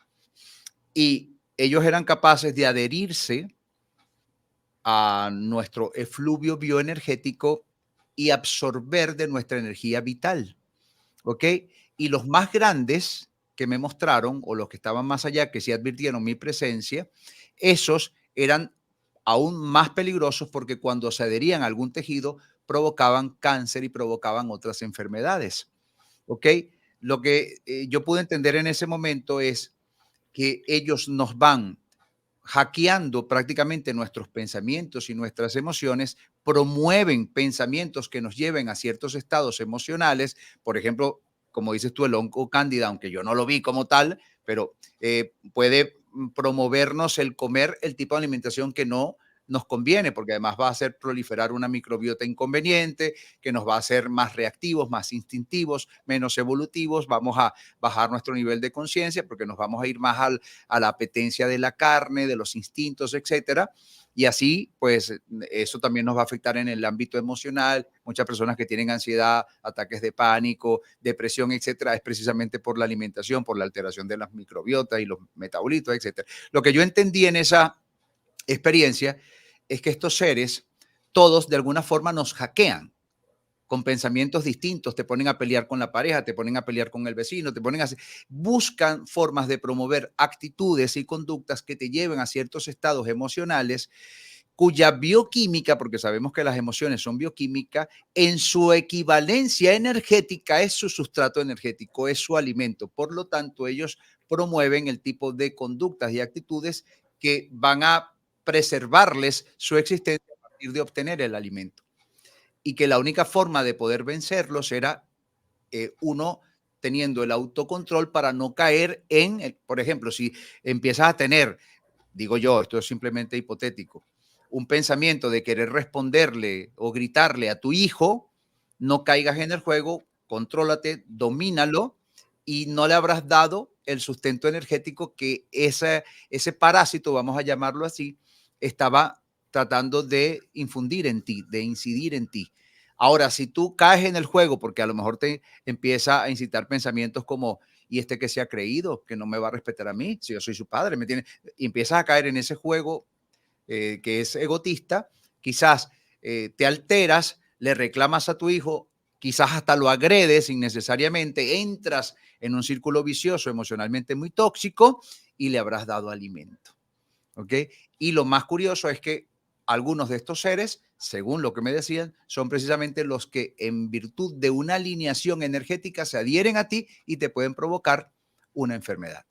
Y ellos eran capaces de adherirse a nuestro efluvio bioenergético y absorber de nuestra energía vital, ¿ok? Y los más grandes que me mostraron, o los que estaban más allá, que sí advirtieron mi presencia, esos eran aún más peligrosos porque cuando se adherían a algún tejido provocaban cáncer y provocaban otras enfermedades, ¿ok? Lo que yo pude entender en ese momento es que ellos nos van hackeando prácticamente nuestros pensamientos y nuestras emociones, promueven pensamientos que nos lleven a ciertos estados emocionales, por ejemplo, como dices tú, el hongo cándida, aunque yo no lo vi como tal, pero puede promovernos el comer el tipo de alimentación que no nos conviene, porque además va a hacer proliferar una microbiota inconveniente, que nos va a hacer más reactivos, más instintivos, menos evolutivos, vamos a bajar nuestro nivel de conciencia porque nos vamos a ir más a la apetencia de la carne, de los instintos, etcétera. Y así, pues, eso también nos va a afectar en el ámbito emocional. Muchas personas que tienen ansiedad, ataques de pánico, depresión, etcétera, es precisamente por la alimentación, por la alteración de las microbiotas y los metabolitos, etcétera. Lo que yo entendí en esa experiencia es que estos seres, todos de alguna forma nos hackean con pensamientos distintos, te ponen a pelear con la pareja, te ponen a pelear con el vecino, te ponen a... Buscan formas de promover actitudes y conductas que te lleven a ciertos estados emocionales cuya bioquímica, porque sabemos que las emociones son bioquímica, en su equivalencia energética es su sustrato energético, es su alimento. Por lo tanto, ellos promueven el tipo de conductas y actitudes que van a preservarles su existencia a partir de obtener el alimento y que la única forma de poder vencerlos era uno teniendo el autocontrol para no caer en, por ejemplo, si empiezas a tener, digo yo, esto es simplemente hipotético, un pensamiento de querer responderle o gritarle a tu hijo, no caigas en el juego, contrólate, domínalo y no le habrás dado el sustento energético que ese parásito, vamos a llamarlo así, estaba tratando de infundir en ti, de incidir en ti. Ahora, si tú caes en el juego, porque a lo mejor te empieza a incitar pensamientos como, ¿y este que se ha creído? Que no me va a respetar a mí, si yo soy su padre, me tiene... Y empiezas a caer en ese juego que es egotista, quizás te alteras, le reclamas a tu hijo, quizás hasta lo agredes innecesariamente, entras en un círculo vicioso emocionalmente muy tóxico y le habrás dado alimento. ¿Ok? Y lo más curioso es que algunos de estos seres, según lo que me decían, son precisamente los que en virtud de una alineación energética se adhieren a ti y te pueden provocar una enfermedad.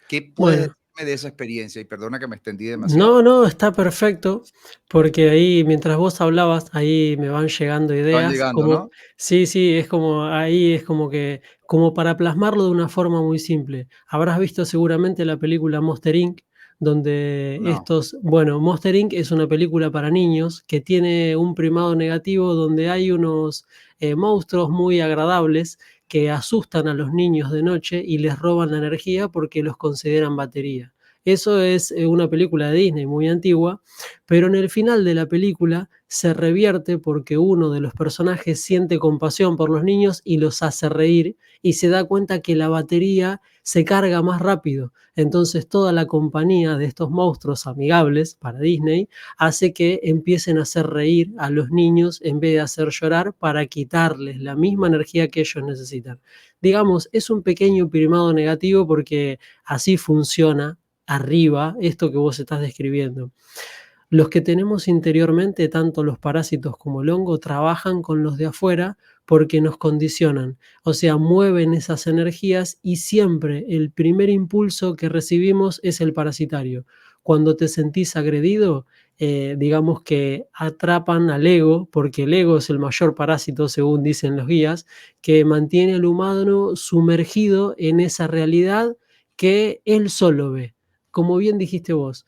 ¿Qué puedes Bueno, decir de esa experiencia y perdona que me extendí demasiado. No, no, está perfecto, porque ahí mientras vos hablabas, ahí me van llegando Estaban ideas, llegando, como ¿no? sí, sí, es como ahí es como que como para plasmarlo de una forma muy simple. Habrás visto seguramente la película Monster Inc., donde No, Monster Inc. es una película para niños que tiene un primado negativo donde hay unos, monstruos muy agradables que asustan a los niños de noche y les roban la energía porque los consideran batería. Eso es una película de Disney muy antigua, pero en el final de la película se revierte porque uno de los personajes siente compasión por los niños y los hace reír y se da cuenta que la batería se carga más rápido. Entonces toda la compañía de estos monstruos amigables para Disney hace que empiecen a hacer reír a los niños en vez de hacer llorar para quitarles la misma energía que ellos necesitan. Digamos, es un pequeño primado negativo porque así funciona arriba esto que vos estás describiendo. Los que tenemos interiormente, tanto los parásitos como el hongo, trabajan con los de afuera porque nos condicionan, o sea, mueven esas energías y siempre el primer impulso que recibimos es el parasitario. Cuando te sentís agredido, digamos que atrapan al ego, porque el ego es el mayor parásito, según dicen los guías, que mantiene al humano sumergido en esa realidad que él solo ve. Como bien dijiste vos,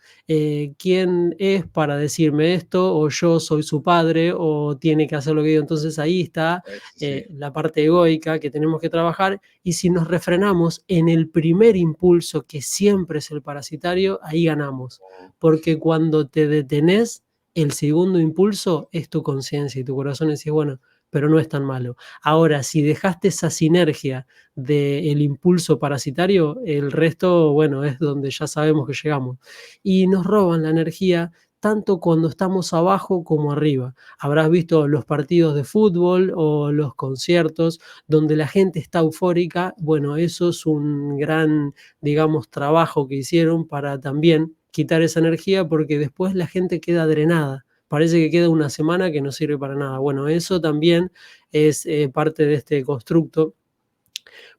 quién es para decirme esto, o yo soy su padre, o tiene que hacer lo que digo. Entonces ahí está sí. la parte egoica que tenemos que trabajar, y si nos refrenamos en el primer impulso, que siempre es el parasitario, ahí ganamos, porque cuando te detenés, el segundo impulso es tu conciencia y tu corazón dice, bueno, pero no es tan malo. Ahora, si dejaste esa sinergia del impulso parasitario, el resto, bueno, es donde ya sabemos que llegamos. Y nos roban la energía tanto cuando estamos abajo como arriba. Habrás visto los partidos de fútbol o los conciertos donde la gente está eufórica. Bueno, eso es un gran, digamos, trabajo que hicieron para también quitar esa energía porque después la gente queda drenada. Parece que queda una semana que no sirve para nada. Bueno, eso también es parte de este constructo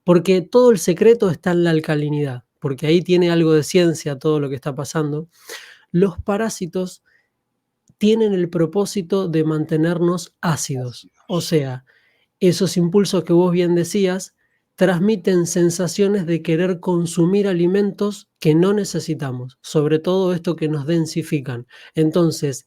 porque todo el secreto está en la alcalinidad, porque ahí tiene algo de ciencia todo lo que está pasando. Los parásitos tienen el propósito de mantenernos ácidos, o Ácidos. sea, esos impulsos que vos bien decías transmiten sensaciones de querer consumir alimentos que no necesitamos, sobre todo esto que nos densifican. Entonces,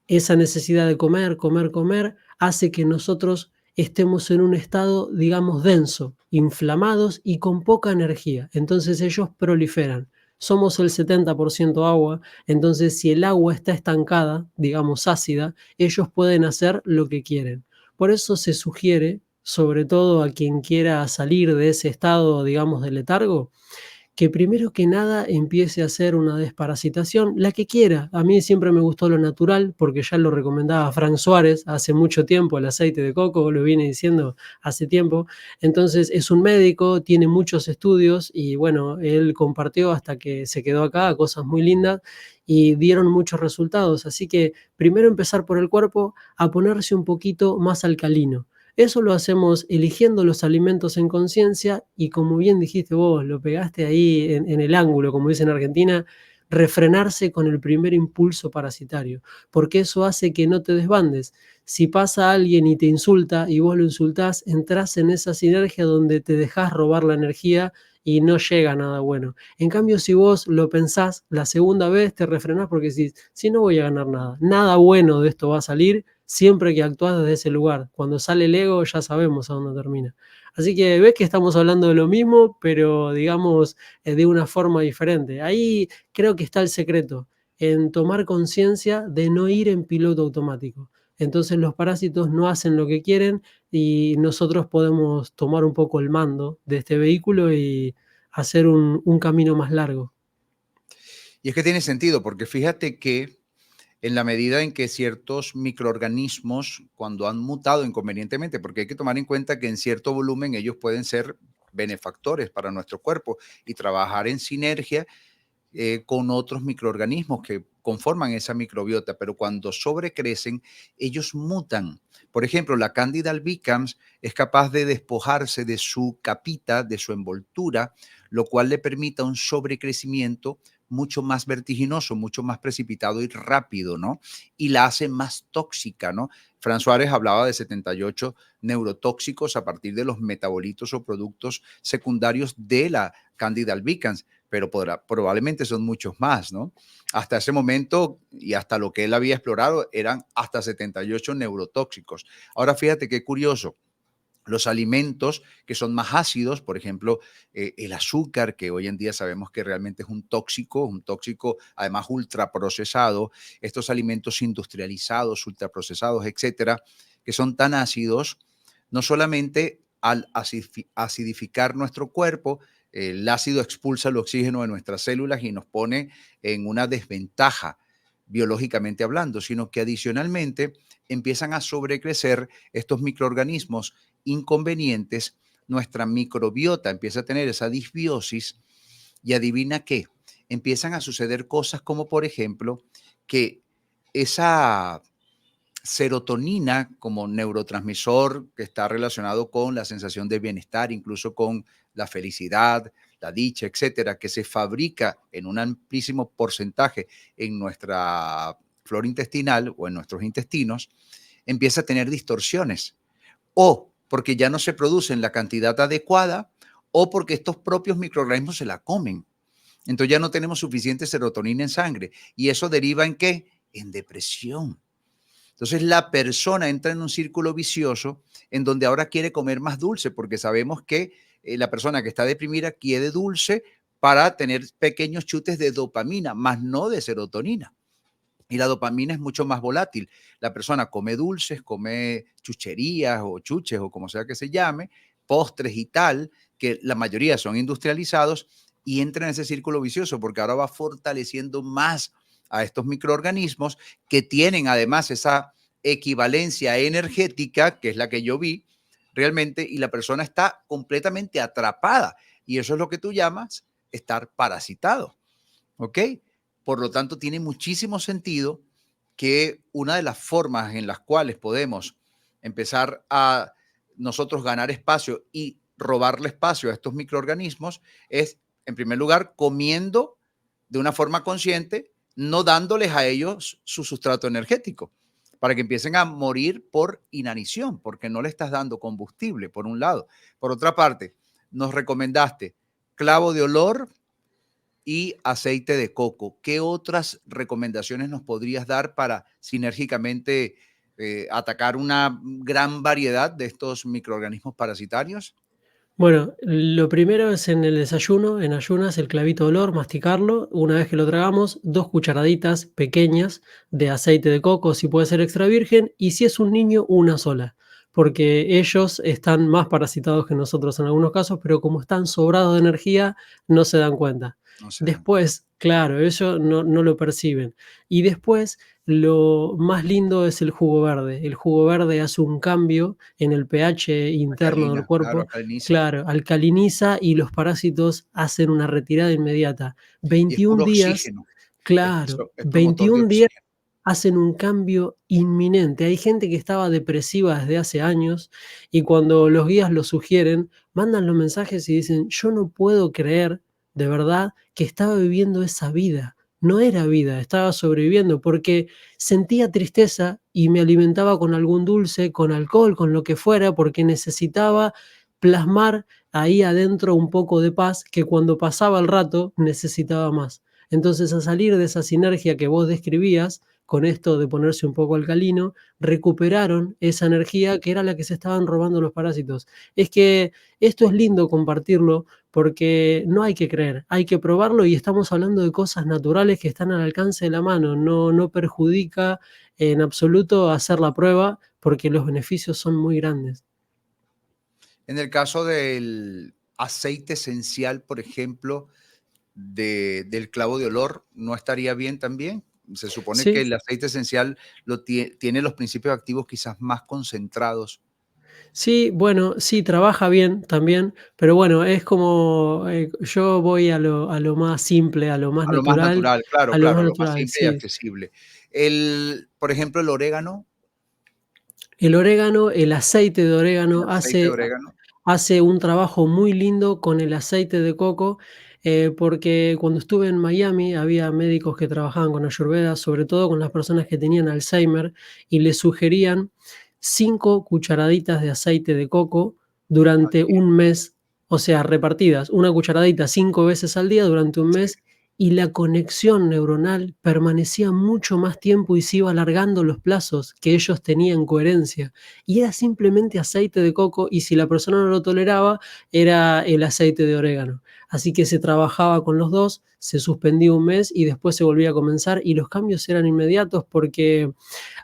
esa necesidad de comer, comer, comer, hace que nosotros estemos en un estado, digamos, denso, inflamados y con poca energía. Entonces ellos proliferan. Somos el 70% agua, entonces si el agua está estancada, digamos ácida, ellos pueden hacer lo que quieren. Por eso se sugiere, sobre todo a quien quiera salir de ese estado, digamos, de letargo, que primero que nada empiece a hacer una desparasitación, la que quiera. A mí siempre me gustó lo natural, porque ya lo recomendaba Frank Suárez hace mucho tiempo, el aceite de coco, lo viene diciendo hace tiempo. Entonces es un médico, tiene muchos estudios y bueno, él compartió hasta que se quedó acá cosas muy lindas y dieron muchos resultados. Así que primero empezar por el cuerpo a ponerse un poquito más alcalino. Eso lo hacemos eligiendo los alimentos en conciencia y como bien dijiste vos, lo pegaste ahí en el ángulo, como dicen en Argentina, refrenarse con el primer impulso parasitario, porque eso hace que no te desbandes. Si pasa alguien y te insulta y vos lo insultás, entrás en esa sinergia donde te dejás robar la energía y no llega a nada bueno. En cambio, si vos lo pensás, la segunda vez te refrenás porque decís, si no voy a ganar nada, nada bueno de esto va a salir, siempre que actúas desde ese lugar. Cuando sale el ego ya sabemos a dónde termina. Así que ves que estamos hablando de lo mismo, pero digamos de una forma diferente. Ahí creo que está el secreto, en tomar conciencia de no ir en piloto automático. Entonces los parásitos no hacen lo que quieren y nosotros podemos tomar un poco el mando de este vehículo y hacer un camino más largo. Y es que tiene sentido, porque fíjate que en la medida en que ciertos microorganismos, cuando han mutado inconvenientemente, porque hay que tomar en cuenta que en cierto volumen ellos pueden ser benefactores para nuestro cuerpo y trabajar en sinergia con otros microorganismos que conforman esa microbiota, pero cuando sobrecrecen, ellos mutan. Por ejemplo, la Candida albicans es capaz de despojarse de su capita, de su envoltura, lo cual le permite un sobrecrecimiento mucho más vertiginoso, mucho más precipitado y rápido, ¿no? Y la hace más tóxica, ¿no? Fran Suárez hablaba de 78 neurotóxicos a partir de los metabolitos o productos secundarios de la Candida albicans, pero probablemente son muchos más, ¿no? Hasta ese momento y hasta lo que él había explorado eran hasta 78 neurotóxicos. Ahora fíjate qué curioso. Los alimentos que son más ácidos, por ejemplo, el azúcar, que hoy en día sabemos que realmente es un tóxico además ultraprocesado, estos alimentos industrializados, ultraprocesados, etcétera, que son tan ácidos, no solamente al acidificar nuestro cuerpo, el ácido expulsa el oxígeno de nuestras células y nos pone en una desventaja biológicamente hablando, sino que adicionalmente empiezan a sobrecrecer estos microorganismos inconvenientes, nuestra microbiota empieza a tener esa disbiosis y adivina qué, empiezan a suceder cosas como por ejemplo que esa serotonina como neurotransmisor que está relacionado con la sensación de bienestar, incluso con la felicidad, la dicha, etcétera, que se fabrica en un amplísimo porcentaje en nuestra flora intestinal o en nuestros intestinos, empieza a tener distorsiones o porque ya no se produce en la cantidad adecuada o porque estos propios microorganismos se la comen. Entonces ya no tenemos suficiente serotonina en sangre. ¿Y eso deriva en qué? En depresión. Entonces la persona entra en un círculo vicioso en donde ahora quiere comer más dulce porque sabemos que la persona que está deprimida quiere dulce para tener pequeños chutes de dopamina, más no de serotonina. Y la dopamina es mucho más volátil. La persona come dulces, come chucherías o chuches o como sea que se llame, postres y tal, que la mayoría son industrializados y entra en ese círculo vicioso porque ahora va fortaleciendo más a estos microorganismos que tienen además esa equivalencia energética, que es la que yo vi realmente, y la persona está completamente atrapada. Y eso es lo que tú llamas estar parasitado. ¿Ok? Por lo tanto, tiene muchísimo sentido que una de las formas en las cuales podemos empezar a nosotros ganar espacio y robarle espacio a estos microorganismos es, en primer lugar, comiendo de una forma consciente, no dándoles a ellos su sustrato energético, para que empiecen a morir por inanición, porque no le estás dando combustible, por un lado. Por otra parte, nos recomendaste clavo de olor y aceite de coco. ¿Qué otras recomendaciones nos podrías dar para sinérgicamente atacar una gran variedad de estos microorganismos parasitarios? Bueno, lo primero es en el desayuno, en ayunas, el clavito de olor, masticarlo. Una vez que lo tragamos, 2 cucharaditas pequeñas de aceite de coco, si puede ser extra virgen, y si es un niño, una sola, porque ellos están más parasitados que nosotros en algunos casos, pero como están sobrados de energía, no se dan cuenta. No se dan cuenta. Después, claro, ellos no lo perciben. Y después, lo más lindo es el jugo verde. El jugo verde hace un cambio en el pH interno del Alcalina, claro, cuerpo. alcaliniza. Claro, alcaliniza y los parásitos hacen una retirada inmediata. Y es 21 puro días, oxígeno. claro, Es promotor de 21 días oxígeno. hacen un cambio inminente. Hay gente que estaba depresiva desde hace años y cuando los guías lo sugieren, mandan los mensajes y dicen, yo no puedo creer de verdad que estaba viviendo esa vida. No era vida, estaba sobreviviendo porque sentía tristeza y me alimentaba con algún dulce, con alcohol, con lo que fuera, porque necesitaba plasmar ahí adentro un poco de paz que cuando pasaba el rato necesitaba más. Entonces, a salir de esa sinergia que vos describías, con esto de ponerse un poco alcalino, recuperaron esa energía que era la que se estaban robando los parásitos. Es que esto es lindo compartirlo porque no hay que creer, hay que probarlo y estamos hablando de cosas naturales que están al alcance de la mano. No perjudica en absoluto hacer la prueba porque los beneficios son muy grandes. En el caso del aceite esencial, por ejemplo, del clavo de olor, ¿no estaría bien también? Se supone que Sí, el aceite esencial tiene los principios activos quizás más concentrados. sí, bueno, sí, trabaja bien también, pero bueno, es como, yo voy a lo más simple, A lo más natural, claro, a lo claro, más a lo más natural, simple y sí. accesible. Por ejemplo, el orégano, El orégano, el aceite de el orégano aceite de orégano, hace un trabajo muy lindo con el aceite de coco. porque cuando estuve en Miami había médicos que trabajaban con Ayurveda, sobre todo con las personas que tenían Alzheimer, y les sugerían 5 cucharaditas de aceite de coco durante un mes, o sea, repartidas, una cucharadita 5 veces al día durante un Sí, mes, y la conexión neuronal permanecía mucho más tiempo y se iba alargando los plazos que ellos tenían coherencia. Y era simplemente aceite de coco, y si la persona no lo toleraba, era el aceite de orégano. Así que se trabajaba con los dos, se suspendía un mes y después se volvía a comenzar, y los cambios eran inmediatos porque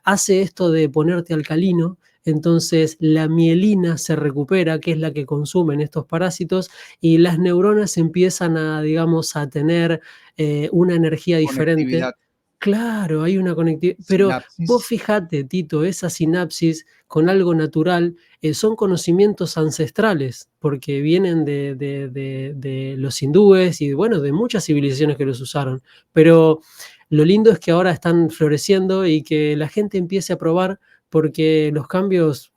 hace esto de ponerte alcalino, entonces la mielina se recupera, que es la que consumen estos parásitos, y las neuronas empiezan a, digamos, a tener una energía diferente. conectividad, Claro, hay una conectividad, pero vos sinapsis. fijate, Tito, esa sinapsis con algo natural, son conocimientos ancestrales, porque vienen de los hindúes y, bueno, de muchas civilizaciones que los usaron. Pero lo lindo es que ahora están floreciendo y que la gente empiece a probar, porque los cambios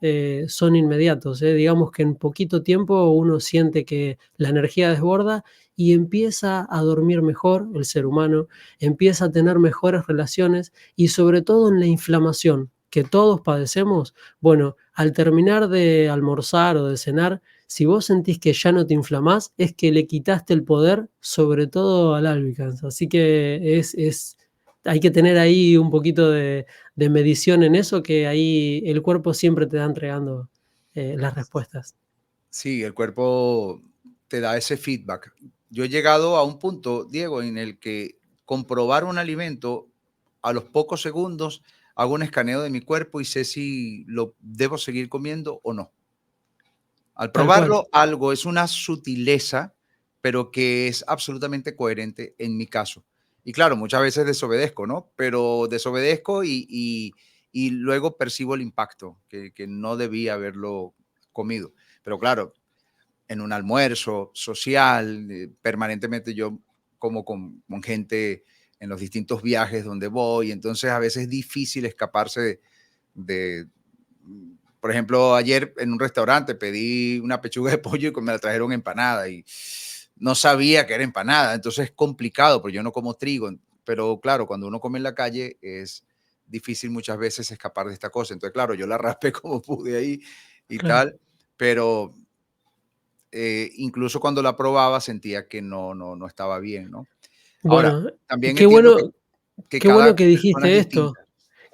son inmediatos, ¿eh? Digamos que en poquito tiempo uno siente que la energía desborda y empieza a dormir mejor el ser humano, empieza a tener mejores relaciones y sobre todo en la inflamación que todos padecemos. Bueno, al terminar de almorzar o de cenar, si vos sentís que ya no te inflamás, es que le quitaste el poder, sobre todo al albicans. Así que hay que tener ahí un poquito de medición en eso, que ahí el cuerpo siempre te da entregando las respuestas. Sí, el cuerpo te da ese feedback. Yo he llegado a un punto, Diego, en el que comprobar un alimento a los pocos segundos hago un escaneo de mi cuerpo y sé si lo debo seguir comiendo o no. Al Tal cual, probarlo, algo es una sutileza, pero que es absolutamente coherente en mi caso. Y claro, muchas veces desobedezco, ¿no? Pero desobedezco y luego percibo el impacto, que no debía haberlo comido. Pero claro, en un almuerzo social, permanentemente yo como con gente en los distintos viajes donde voy, entonces a veces es difícil escaparse de, por ejemplo, ayer en un restaurante pedí una pechuga de pollo y me la trajeron empanada y no sabía que era empanada, entonces es complicado, porque yo no como trigo, pero claro, cuando uno come en la calle es difícil muchas veces escapar de esta cosa. Entonces, claro, yo la raspé como pude ahí y claro. tal, pero incluso cuando la probaba sentía que no estaba bien, ¿no? Ahora, Bueno, también qué entiendo bueno, que qué cada bueno que persona es dijiste esto. distinta.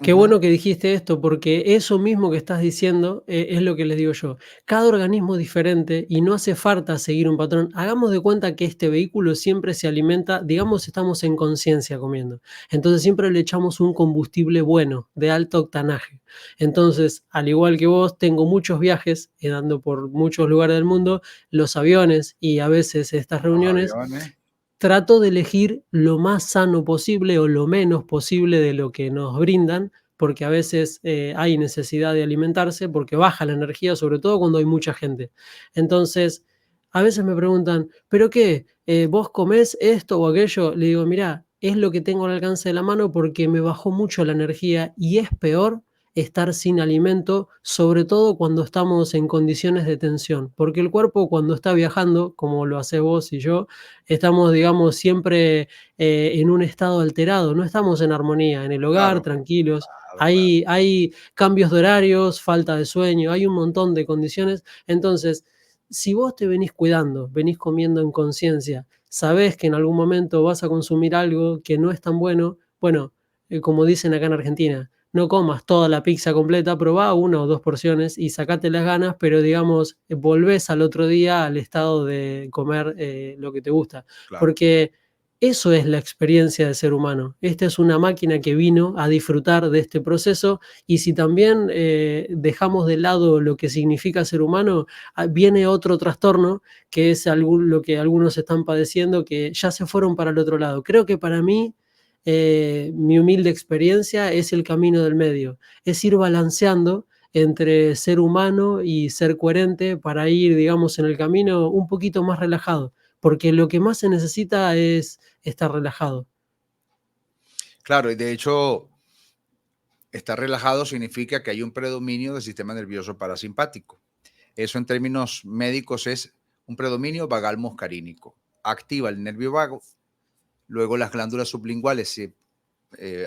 Qué Ujú, bueno que dijiste esto, porque eso mismo que estás diciendo, es lo que les digo yo. Cada organismo es diferente y no hace falta seguir un patrón. Hagamos de cuenta que este vehículo siempre se alimenta, digamos, estamos en conciencia comiendo. Entonces siempre le echamos un combustible bueno, de alto octanaje. Entonces, al igual que vos, tengo muchos viajes, dando por muchos lugares del mundo, los aviones y a veces estas los reuniones. aviones, Trato de elegir lo más sano posible o lo menos posible de lo que nos brindan, porque a veces hay necesidad de alimentarse, porque baja la energía, sobre todo cuando hay mucha gente. Entonces, a veces me preguntan, ¿pero qué? ¿Vos comés esto o aquello? Le digo, mirá, es lo que tengo al alcance de la mano porque me bajó mucho la energía y es peor estar sin alimento, sobre todo cuando estamos en condiciones de tensión, porque el cuerpo cuando está viajando, como lo haces vos y yo, estamos, digamos, siempre en un estado alterado, no estamos en armonía, en el hogar, claro, tranquilos. claro, claro. Hay cambios de horarios, falta de sueño, hay un montón de condiciones. Entonces, si vos te venís cuidando, venís comiendo en conciencia, sabés que en algún momento vas a consumir algo que no es tan bueno, bueno, como dicen acá en Argentina, no comas toda la pizza completa, probá 1 o 2 porciones y sacate las ganas, pero digamos, volvés al otro día al estado de comer lo que te gusta. Claro. Porque eso es la experiencia de ser humano. Esta es una máquina que vino a disfrutar de este proceso, y si también dejamos de lado lo que significa ser humano, viene otro trastorno que es lo que algunos están padeciendo, que ya se fueron para el otro lado. Creo que para mí mi humilde experiencia es el camino del medio, es ir balanceando entre ser humano y ser coherente para ir, digamos, en el camino un poquito más relajado, porque lo que más se necesita es estar relajado. Claro, y de hecho, estar relajado significa que hay un predominio del sistema nervioso parasimpático. Eso en términos médicos es un predominio vagal muscarínico. activa el nervio vago, luego las glándulas sublinguales se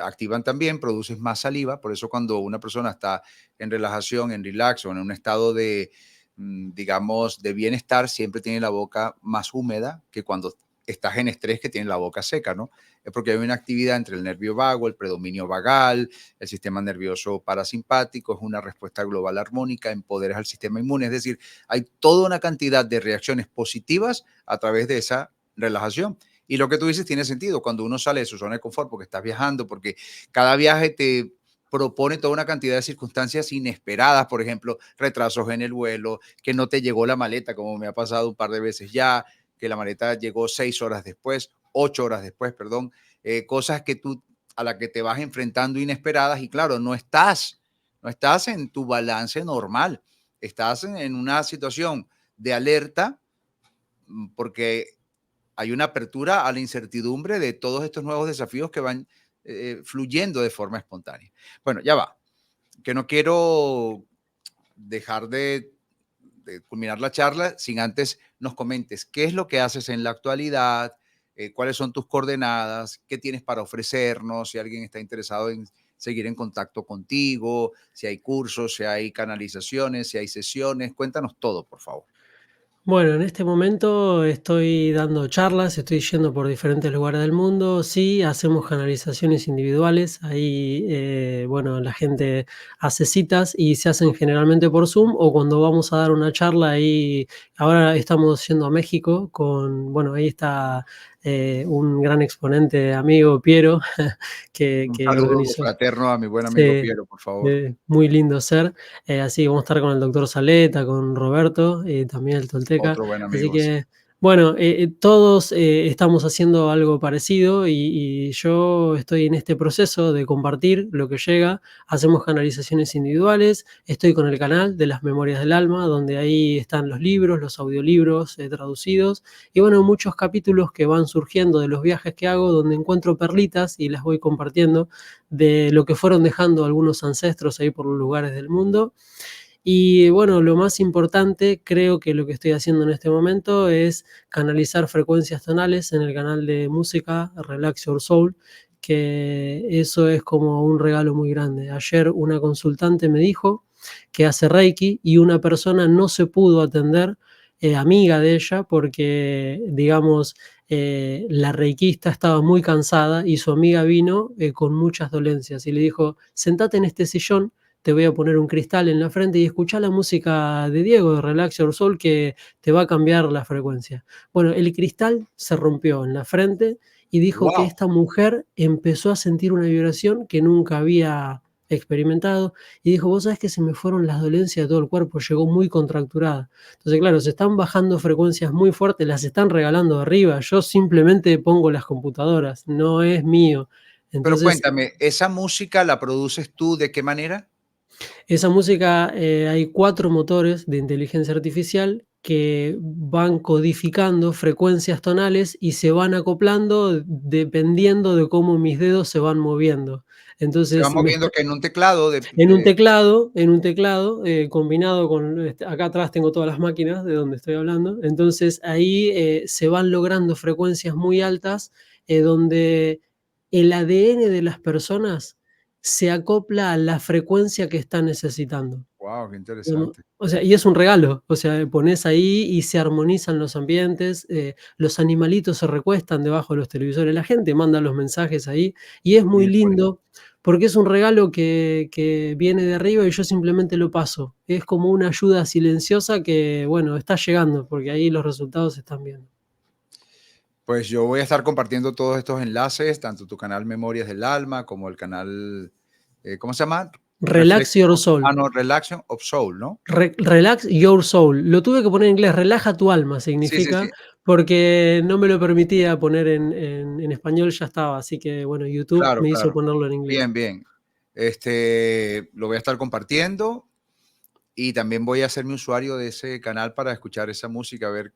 activan también, produces más saliva, por eso cuando una persona está en relajación, en relax o en un estado de, digamos, de bienestar, siempre tiene la boca más húmeda que cuando estás en estrés, que tiene la boca seca, ¿no? Es porque hay una actividad entre el nervio vago, el predominio vagal, el sistema nervioso parasimpático, es una respuesta global armónica, empoderas al sistema inmune, es decir, hay toda una cantidad de reacciones positivas a través de esa relajación. Y lo que tú dices tiene sentido cuando uno sale de su zona de confort, porque estás viajando, porque cada viaje te propone toda una cantidad de circunstancias inesperadas, por ejemplo, retrasos en el vuelo, que no te llegó la maleta, como me ha pasado un par de veces ya, que la maleta llegó 6 horas después, 8 horas después, perdón, cosas que tú a las que te vas enfrentando inesperadas y claro, no estás en tu balance normal, estás en una situación de alerta porque hay una apertura a la incertidumbre de todos estos nuevos desafíos que van fluyendo de forma espontánea. Bueno, ya va, que no quiero dejar de culminar la charla sin antes nos comentes qué es lo que haces en la actualidad, cuáles son tus coordenadas, qué tienes para ofrecernos, si alguien está interesado en seguir en contacto contigo, si hay cursos, si hay canalizaciones, si hay sesiones, cuéntanos todo, por favor. Bueno, en este momento estoy dando charlas, estoy yendo por diferentes lugares del mundo. Sí, hacemos canalizaciones individuales. Ahí, bueno, la gente hace citas y se hacen generalmente por Zoom o cuando vamos a dar una charla ahí. Ahora estamos yendo a México con, bueno, ahí está un gran exponente, amigo Piero, Un que saludo organizó. fraterno a mi buen amigo Sí, Piero, por favor. muy lindo ser. Así que vamos a estar con el doctor Saleta, con Roberto, también el Tolteca. Otro buen Así amigo, sí. que, bueno, todos estamos haciendo algo parecido y yo estoy en este proceso de compartir lo que llega. Hacemos canalizaciones individuales. Estoy con el canal de las Memorias del Alma, donde ahí están los libros, los audiolibros traducidos. Y bueno, muchos capítulos que van surgiendo de los viajes que hago, donde encuentro perlitas y las voy compartiendo de lo que fueron dejando algunos ancestros ahí por los lugares del mundo. Y bueno, lo más importante, creo que lo que estoy haciendo en este momento es canalizar frecuencias tonales en el canal de música Relax Your Soul, que eso es como un regalo muy grande. Ayer una consultante me dijo que hace Reiki y una persona no se pudo atender, amiga de ella, porque, digamos, la reikista estaba muy cansada y su amiga vino con muchas dolencias y le dijo, sentate en este sillón, te voy a poner un cristal en la frente y escuchá la música de Diego, de Relax Your Soul, que te va a cambiar la frecuencia. Bueno, el cristal se rompió en la frente y dijo que Wow. esta mujer empezó a sentir una vibración que nunca había experimentado y dijo, vos sabés que se me fueron las dolencias de todo el cuerpo, llegó muy contracturada. Entonces, claro, se están bajando frecuencias muy fuertes, las están regalando arriba, yo simplemente pongo las computadoras, no es mío. Pero Entonces, cuéntame, ¿esa música la produces tú de qué manera? esa música, hay 4 motores de inteligencia artificial que van codificando frecuencias tonales y se van acoplando dependiendo de cómo mis dedos se van moviendo. Se va Entonces, me moviendo está que en un teclado en un teclado, combinado con, acá atrás tengo todas las máquinas de donde estoy hablando. Entonces, ahí, se van logrando frecuencias muy altas, donde el ADN de las personas se acopla a la frecuencia que están necesitando. Wow, qué Digamos, interesante. o sea, y es un regalo, o sea, pones ahí y se armonizan los ambientes, los animalitos se recuestan debajo de los televisores, la gente manda los mensajes ahí, y es muy Qué bonito. lindo, porque es un regalo que viene de arriba y yo simplemente lo paso. Es como una ayuda silenciosa que, bueno, está llegando, porque ahí los resultados se están viendo. Pues yo voy a estar compartiendo todos estos enlaces, tanto tu canal Memorias del Alma como el canal, ¿cómo se llama? Relax your Reflection, soul. no, Relaxation of Soul, ¿no? Relax your soul. Lo tuve que poner en inglés, relaja tu alma Sí, sí, sí. significa, porque no me lo permitía poner en español, ya estaba. Así que, bueno, YouTube Claro, me hizo claro. ponerlo en inglés. Bien, bien. Lo voy a estar compartiendo y también voy a ser mi usuario de ese canal para escuchar esa música, a ver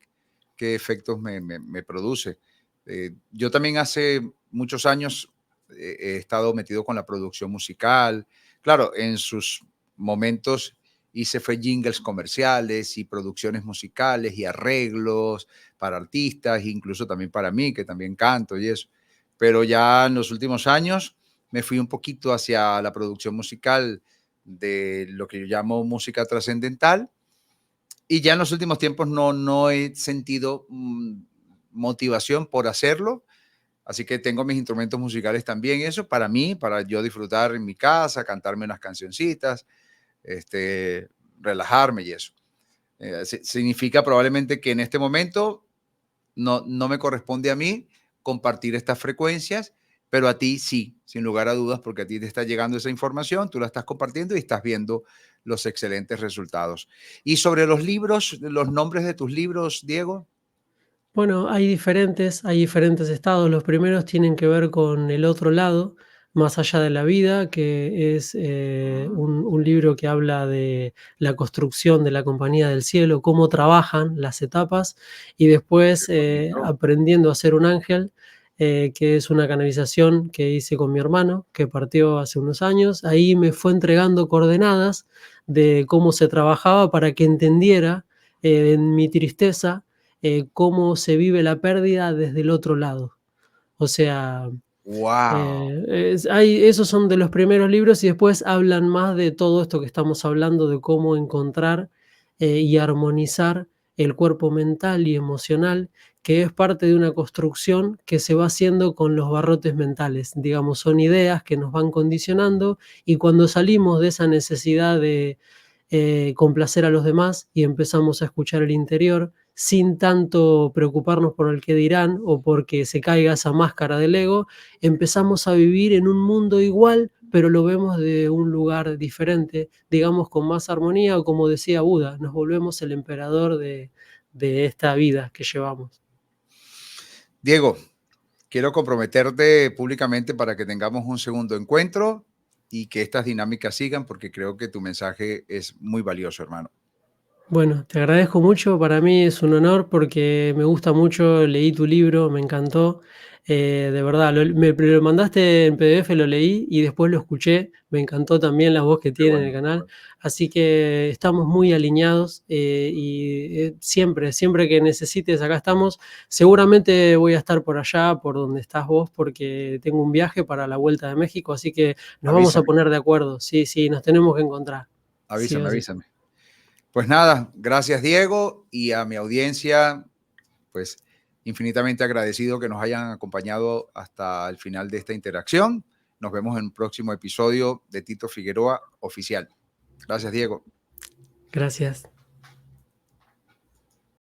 qué efectos me produce. Yo también hace muchos años he estado metido con la producción musical, claro, en sus momentos hice fue jingles comerciales y producciones musicales y arreglos para artistas, incluso también para mí, que también canto y eso. Pero ya en los últimos años me fui un poquito hacia la producción musical de lo que yo llamo música trascendental, y ya en los últimos tiempos no he sentido motivación por hacerlo. Así que tengo mis instrumentos musicales también, eso para mí, para yo disfrutar en mi casa, cantarme unas cancioncitas, relajarme y eso. Significa probablemente que en este momento no me corresponde a mí compartir estas frecuencias, pero a ti sí, sin lugar a dudas, porque a ti te está llegando esa información, tú la estás compartiendo y estás viendo los excelentes resultados. Y sobre los libros, los nombres de tus libros, Diego. Bueno, hay diferentes estados. Los primeros tienen que ver con el otro lado, más allá de la vida, que es un libro que habla de la construcción de la Compañía del Cielo, cómo trabajan las etapas, y Qué después bonito. Aprendiendo a ser un ángel, que es una canalización que hice con mi hermano, que partió hace unos años. Ahí me fue entregando coordenadas de cómo se trabajaba para que entendiera en mi tristeza cómo se vive la pérdida desde el otro lado. O sea, Wow. esos son de los primeros libros y después hablan más de todo esto que estamos hablando, de cómo encontrar y armonizar el cuerpo mental y emocional, que es parte de una construcción que se va haciendo con los barrotes mentales. Digamos, son ideas que nos van condicionando, y cuando salimos de esa necesidad de complacer a los demás y empezamos a escuchar el interior sin tanto preocuparnos por el que dirán o porque se caiga esa máscara del ego, empezamos a vivir en un mundo igual, pero lo vemos de un lugar diferente, digamos con más armonía, o como decía Buda, nos volvemos el emperador de esta vida que llevamos. Diego, quiero comprometerte públicamente para que tengamos un segundo encuentro y que estas dinámicas sigan, porque creo que tu mensaje es muy valioso, hermano. Bueno, te agradezco mucho, para mí es un honor porque me gusta mucho, leí tu libro, me encantó, de verdad, me lo mandaste en PDF, lo leí y después lo escuché, me encantó también la voz que Qué tiene en el bueno, qué canal, bueno. así que estamos muy alineados, y siempre que necesites, acá estamos. Seguramente voy a estar por allá, por donde estás vos, porque tengo un viaje para la vuelta de México, así que nos vamos a Avísame, poner de acuerdo, sí, sí, nos tenemos que encontrar, sí avísame, o sí. avísame. Pues nada, gracias Diego, y a mi audiencia, pues infinitamente agradecido que nos hayan acompañado hasta el final de esta interacción. Nos vemos en un próximo episodio de Tito Figueroa Oficial. Gracias, Diego. Gracias.